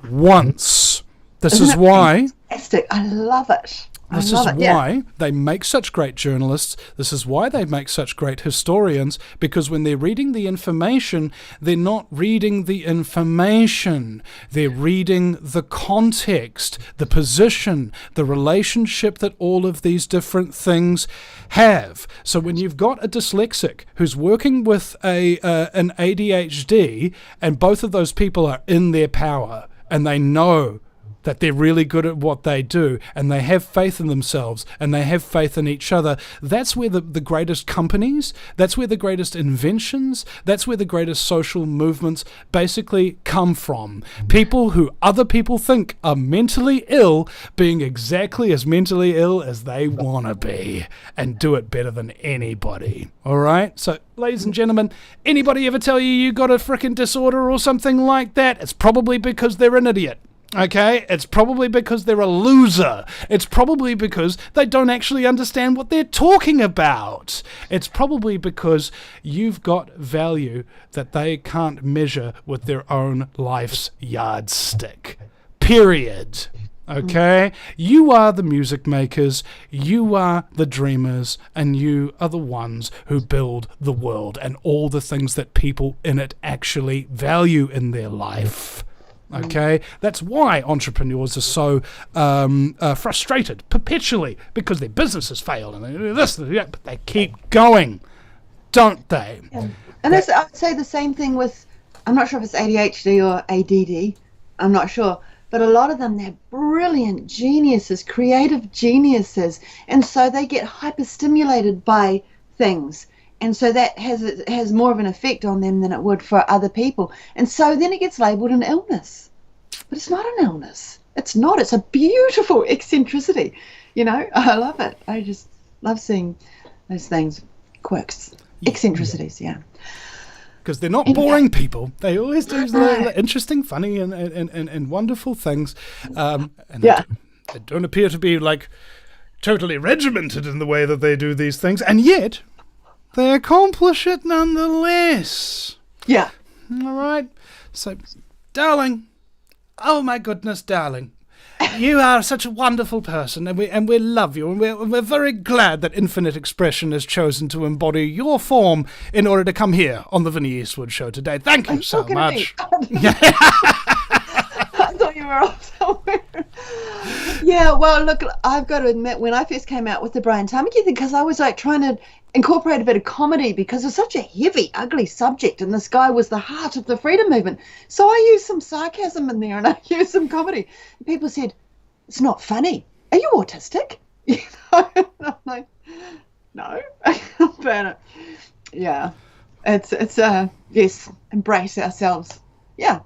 once. This is why... Fantastic. I love it. This is why they make such great journalists. This is why they make such great historians, because when they're reading the information, they're not reading the information. They're reading the context, the position, the relationship that all of these different things have. So when you've got a dyslexic who's working with an ADHD, and both of those people are in their power, and they know that they're really good at what they do, and they have faith in themselves, and they have faith in each other. That's where the greatest companies, that's where the greatest inventions, that's where the greatest social movements basically come from. People who other people think are mentally ill being exactly as mentally ill as they want to be, and do it better than anybody. All right? So, ladies and gentlemen, anybody ever tell you got a frickin' disorder or something like that, it's probably because they're an idiot. Okay, it's probably because they're a loser. It's probably because they don't actually understand what they're talking about. It's probably because you've got value that they can't measure with their own life's yardstick. Period. Okay? You are the music makers, you are the dreamers, and you are the ones who build the world and all the things that people in it actually value in their life. Okay, that's why entrepreneurs are so frustrated perpetually, because their businesses fail and they do this and that, but they keep going, don't they? Yeah. And I'd say the same thing with, I'm not sure if it's ADHD or ADD, I'm not sure, but a lot of them, they're brilliant geniuses, creative geniuses, and so they get hyperstimulated by things. And so that has more of an effect on them than it would for other people. And so then it gets labelled an illness. But it's not an illness. It's not. It's a beautiful eccentricity. You know, I love it. I just love seeing those things, quirks, eccentricities, yeah. Because they're not boring people. They always do interesting, funny, and wonderful things. And they don't appear to be, like, totally regimented in the way that they do these things. And yet, they accomplish it nonetheless. Yeah. All right. So, darling, oh my goodness, darling, you are such a wonderful person, and we love you, and we're very glad that Infinite Expression has chosen to embody your form in order to come here on the Vinny Eastwood Show today. Thank you so much. I thought you were off somewhere. Yeah, well, look, I've got to admit, when I first came out with the Brian Tamaki thing, because I was like trying to incorporate a bit of comedy, because it's such a heavy, ugly subject, and this guy was the heart of the freedom movement. So I used some sarcasm in there, and I used some comedy. And people said, "It's not funny. Are you autistic?" You know? And I'm like, no. But yeah, it's yes, embrace ourselves. Yeah,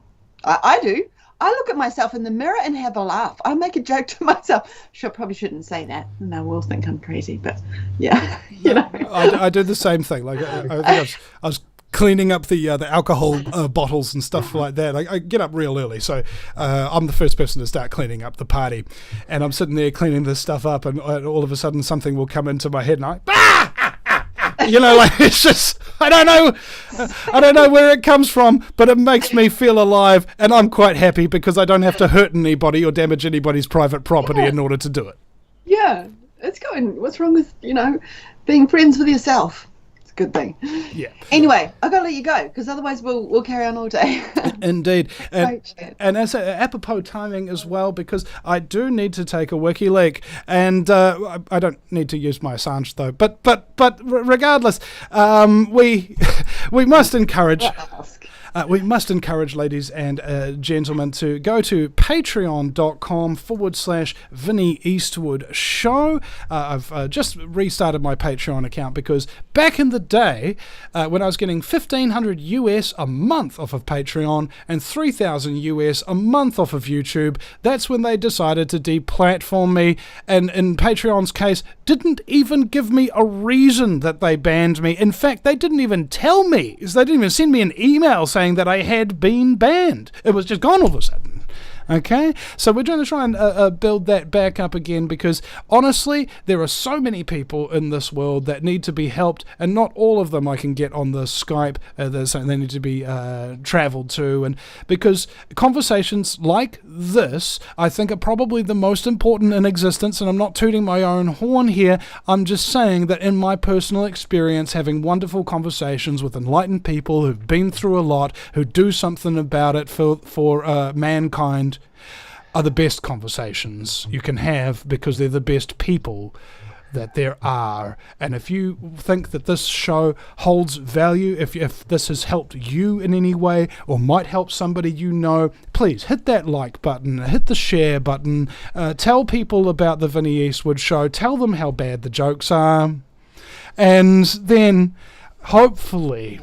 I do. I look at myself in the mirror and have a laugh. I make a joke to myself. Probably shouldn't say that. And I will think I'm crazy, but yeah, you know. I do the same thing. Like I was cleaning up the alcohol bottles and stuff like that. I get up real early, so I'm the first person to start cleaning up the party. And I'm sitting there cleaning this stuff up, and all of a sudden something will come into my head, and you know, like, it's just, I don't know where it comes from, but it makes me feel alive, and I'm quite happy because I don't have to hurt anybody or damage anybody's private property in order to do it. Yeah, it's going. What's wrong with, you know, being friends with yourself? It's a good thing. Yeah. Anyway, I've got to let you go, because otherwise we'll carry on all day. Indeed. And as apropos timing as well, because I do need to take a wiki leak, and I don't need to use my Assange though. But regardless, we must encourage. We must encourage ladies and gentlemen to go to patreon.com/Vinny Eastwood Show. I've just restarted my Patreon account because back in the day, when I was getting $1,500 US a month off of Patreon and $3,000 US a month off of YouTube, that's when they decided to deplatform me, and in Patreon's case, didn't even give me a reason that they banned me. In fact, they didn't even tell me. They didn't even send me an email saying that I had been banned. It was just gone all of a sudden. Okay, so we're going to try and build that back up again, because honestly, there are so many people in this world that need to be helped, and not all of them I can get on the Skype. They need to be traveled to, and because conversations like this, I think, are probably the most important in existence. And I'm not tooting my own horn here. I'm just saying that in my personal experience, having wonderful conversations with enlightened people who've been through a lot, who do something about it for mankind, are the best conversations you can have, because they're the best people that there are. And if you think that this show holds value, if this has helped you in any way or might help somebody you know, please hit that like button, hit the share button, tell people about the Vinny Eastwood Show, tell them how bad the jokes are, and then hopefully,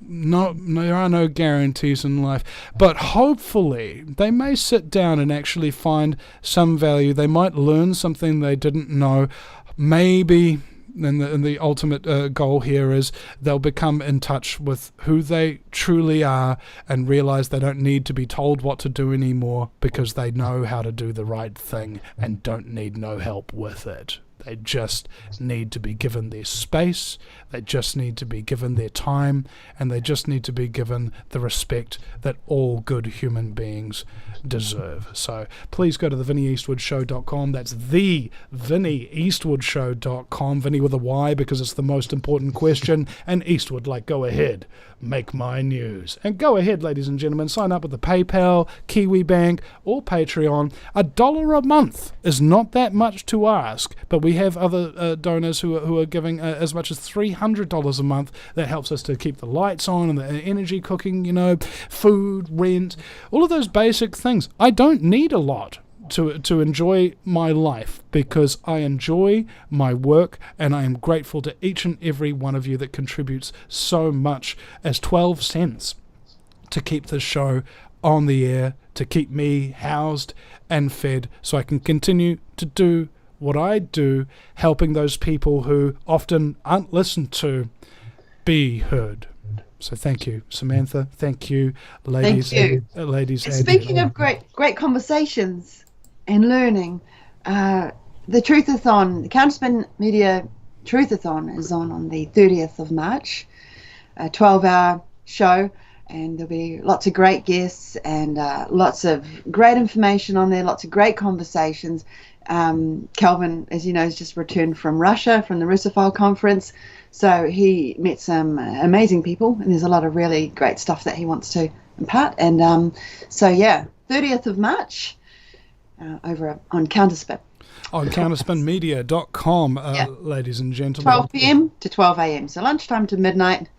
there are no guarantees in life, but hopefully they may sit down and actually find some value. They might learn something they didn't know. Maybe, and the ultimate goal here is they'll become in touch with who they truly are and realize they don't need to be told what to do anymore, because they know how to do the right thing and don't need no help with it. They just need to be given their space, they just need to be given their time, and they just need to be given the respect that all good human beings deserve. So please go to the VinnyEastwoodShow.com. That's the VinnyEastwoodShow.com. Vinny with a Y, because it's the most important question, and Eastwood, like, go ahead, make my news. And go ahead, ladies and gentlemen, sign up with the PayPal, KiwiBank, or Patreon. $1 a month is not that much to ask, but we have other donors who are giving as much as $300 a month. That helps us to keep the lights on and the energy cooking, food, rent, all of those basic things. I don't need a lot to enjoy my life, because I enjoy my work, and I am grateful to each and every one of you that contributes so much as 12 cents to keep this show on the air, to keep me housed and fed, so I can continue to do what I do, helping those people who often aren't listened to be heard. So thank you, Samantha. Thank you, ladies. Thank you. Ladies. Speaking of great conversations and learning, the Truthathon, the Counterspin Media Truthathon is on the 30th of March, a 12-hour show, and there'll be lots of great guests and lots of great information on there, lots of great conversations. Calvin, as you know, has just returned from Russia, from the Russophile conference, so he met some amazing people, and there's a lot of really great stuff that he wants to impart. And 30th of March over on Counterspin. On counterspinmedia.com, ladies and gentlemen. 12 p.m. to 12 a.m. So lunchtime to midnight,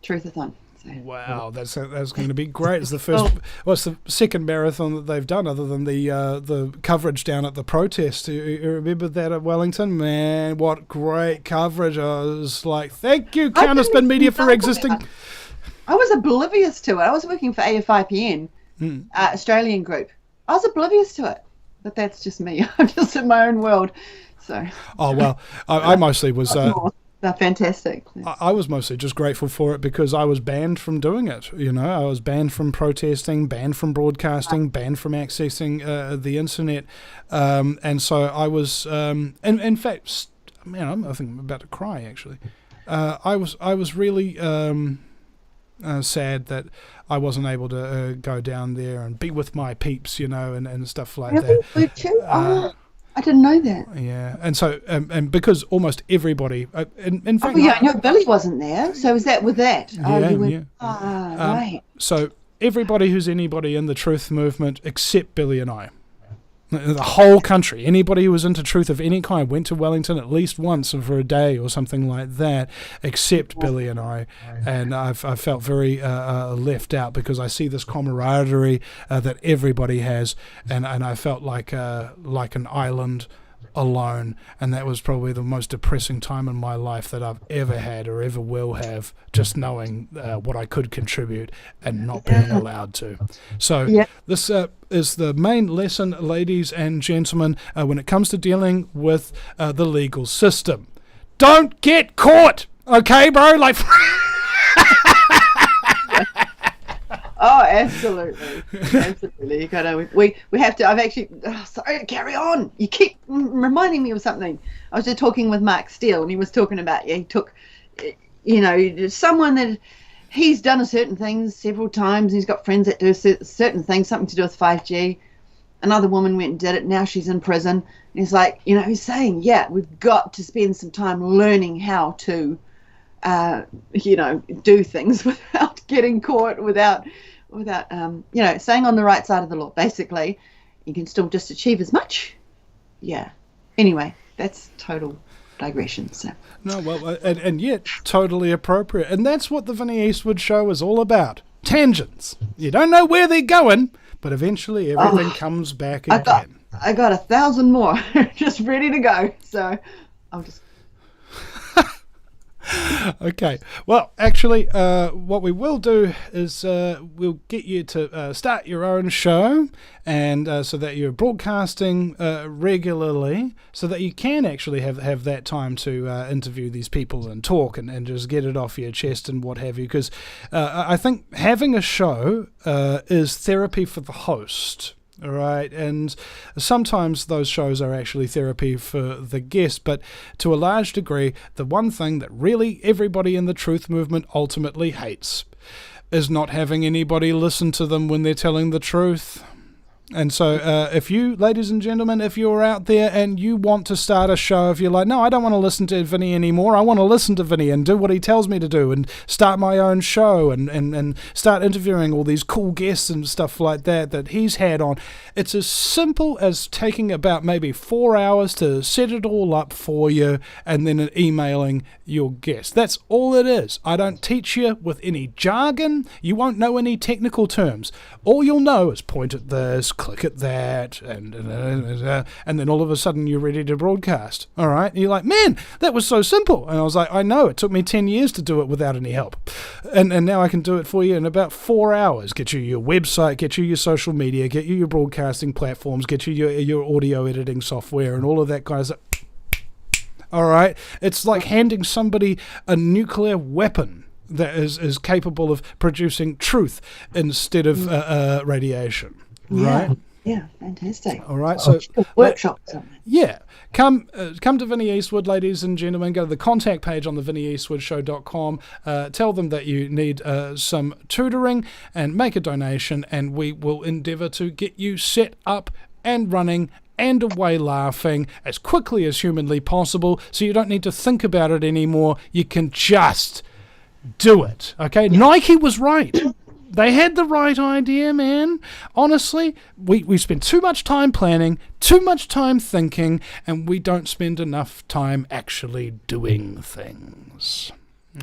Truthathon. So. Wow, that's going to be great. It's the first, it's the second marathon that they've done, other than the coverage down at the protest. You remember that at Wellington? Man, what great coverage! I was like, thank you, Counterspin Media, for existing. I was oblivious to it. I was working for AFIPN, Australian group. I was oblivious to it, but that's just me. I'm just in my own world. So. Oh well, I mostly was. They're fantastic. I was mostly just grateful for it because I was banned from doing it. I was banned from protesting, banned from broadcasting, banned from accessing the internet, and so I was. In fact, man, I think I'm about to cry. Actually, I was really sad that I wasn't able to go down there and be with my peeps, and stuff like that. I didn't know that. Yeah, and so and because almost everybody, in fact, I know Billy wasn't there. So was that with that? Yeah. Right. So everybody who's anybody in the truth movement, except Billy and I, the whole country, anybody who was into truth of any kind went to Wellington at least once for a day or something like that, except Billy and I. And I felt very left out, because I see this camaraderie that everybody has, and I felt like an island alone, and that was probably the most depressing time in my life that I've ever had or ever will have, just knowing what I could contribute and not being allowed to. So this is the main lesson, ladies and gentlemen, when it comes to dealing with the legal system. Don't get caught, okay, bro? Like. Oh, absolutely. You gotta. We have to. I've actually. Sorry, carry on. You keep reminding me of something. I was just talking with Mark Steele, and he was talking about. He took, someone that he's done a certain thing several times. He's got friends that do certain things, something to do with 5G. Another woman went and did it. Now she's in prison. And he's like, he's saying, we've got to spend some time learning how to, do things without getting caught, without staying on the right side of the law. Basically, you can still just achieve as much. Yeah. Anyway, that's total digression. So. No, well, and yet totally appropriate. And that's what the Vinny Eastwood Show is all about. Tangents. You don't know where they're going, but eventually everything comes back again. I got 1,000 more just ready to go. So I'll just... Okay. Well, actually, what we will do is we'll get you to start your own show, and so that you're broadcasting regularly, so that you can actually have that time to interview these people and talk and just get it off your chest and what have you. Because I think having a show is therapy for the host. All right, and sometimes those shows are actually therapy for the guest, but to a large degree, the one thing that really everybody in the truth movement ultimately hates is not having anybody listen to them when they're telling the truth. And so if you, ladies and gentlemen, if you're out there and you want to start a show, if you're like, no, I don't want to listen to Vinny anymore, I want to listen to Vinny and do what he tells me to do and start my own show and start interviewing all these cool guests and stuff like that he's had on. It's as simple as taking about maybe 4 hours to set it all up for you and then emailing your guest. That's all it is. I don't teach you with any jargon. You won't know any technical terms. All you'll know is point at this, click at that, and then all of a sudden you're ready to broadcast. All right? And you're like, man, that was so simple. And I was like, I know, it took me 10 years to do it without any help. And now I can do it for you in about 4 hours. Get you your website, get you your social media, get you your broadcasting platforms, get you your audio editing software and all of that kind of stuff. All right? It's like handing somebody a nuclear weapon that is capable of producing truth instead of radiation. Right? Yeah, fantastic. All right, so workshop or something. Yeah, come to Vinny Eastwood, ladies and gentlemen. Go to the contact page on the VinnyEastwoodShow.com. Tell them that you need some tutoring and make a donation, and we will endeavour to get you set up and running and away laughing as quickly as humanly possible, so you don't need to think about it anymore. You can just do it. Okay, yeah. Nike was right. They had the right idea, man. Honestly, we spend too much time planning, too much time thinking, and we don't spend enough time actually doing things.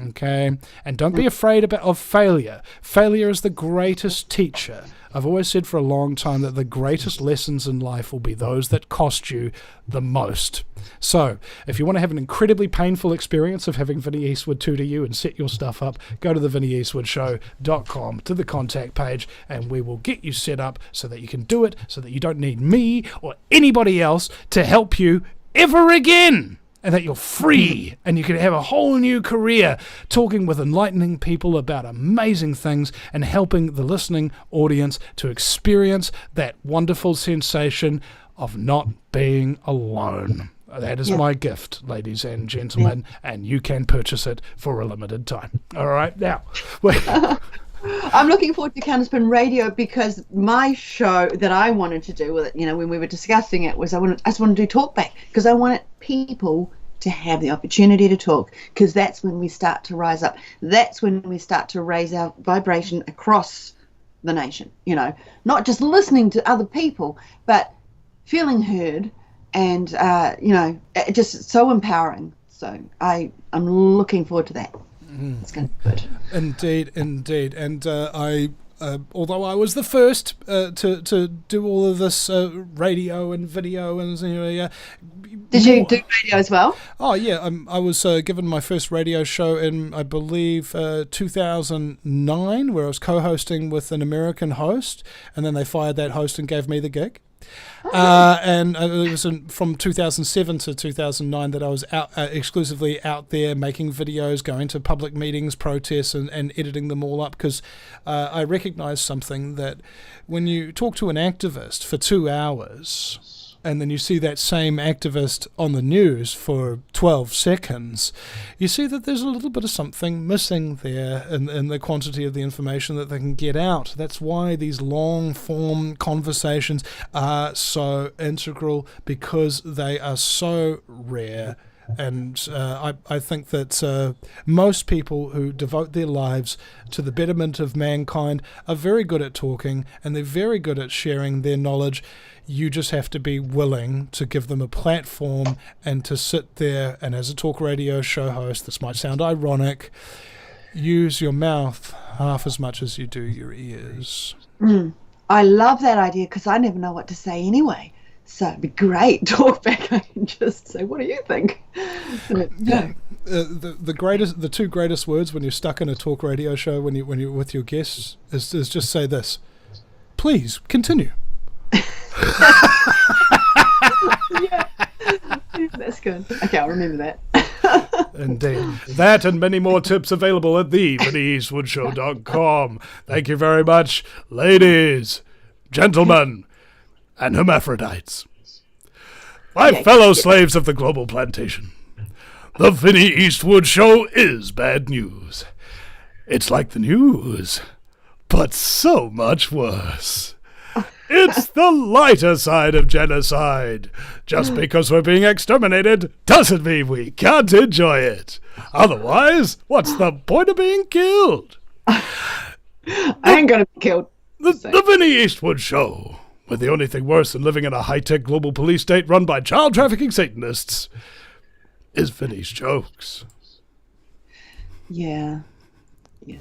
Okay? And don't be afraid of failure. Failure is the greatest teacher. I've always said for a long time that the greatest lessons in life will be those that cost you the most. So, if you want to have an incredibly painful experience of having Vinny Eastwood tutor you and set your stuff up, go to the VinnyEastwoodShow.com to the contact page, and we will get you set up so that you can do it, so that you don't need me or anybody else to help you ever again. And that you're free and you can have a whole new career talking with enlightening people about amazing things and helping the listening audience to experience that wonderful sensation of not being alone. That is my gift, ladies and gentlemen, and you can purchase it for a limited time. All right, now. I'm looking forward to Counterspin Radio because my show that I wanted to do with it, when we were discussing it, was I just wanted to do talkback because I wanted people to have the opportunity to talk, because that's when we start to rise up. That's when we start to raise our vibration across the nation, not just listening to other people, but feeling heard and, just so empowering. So I'm looking forward to that. It's going to be good. Indeed. And although I was the first to do all of this radio and video and did you do radio as well? Oh yeah, I was given my first radio show in, I believe, 2009, where I was co-hosting with an American host, and then they fired that host and gave me the gig. And it was from 2007 to 2009 that I was exclusively out there making videos, going to public meetings, protests, and editing them all up, because I recognized something, that when you talk to an activist for 2 hours and then you see that same activist on the news for 12 seconds, you see that there's a little bit of something missing there in the quantity of the information that they can get out. That's why these long-form conversations are so integral, because they are so rare. And I think that most people who devote their lives to the betterment of mankind are very good at talking, and they're very good at sharing their knowledge. You just have to be willing to give them a platform and to sit there and, as a talk radio show host, this might sound ironic, use your mouth half as much as you do your ears. I love that idea, because I never know what to say anyway. So it'd be great. Talk back. I can just say, "What do you think?" Yeah. The two greatest words when you're stuck in a talk radio show, when you're with your guests, is just say this: "Please continue." Yeah, that's good. Okay, I'll remember that. Indeed. That and many more tips available at the VinnyEastwoodShow.com. Thank you very much, ladies, gentlemen. and hermaphrodites. My fellow slaves of the global plantation, the Vinny Eastwood show is bad news. It's like the news, but so much worse. It's the lighter side of genocide. Just because we're being exterminated doesn't mean we can't enjoy it. Otherwise, what's the point of being killed? I ain't gonna be killed. The Vinny Eastwood show, with the only thing worse than living in a high-tech global police state run by child trafficking Satanists, is Vinny's jokes. Yeah. Yeah.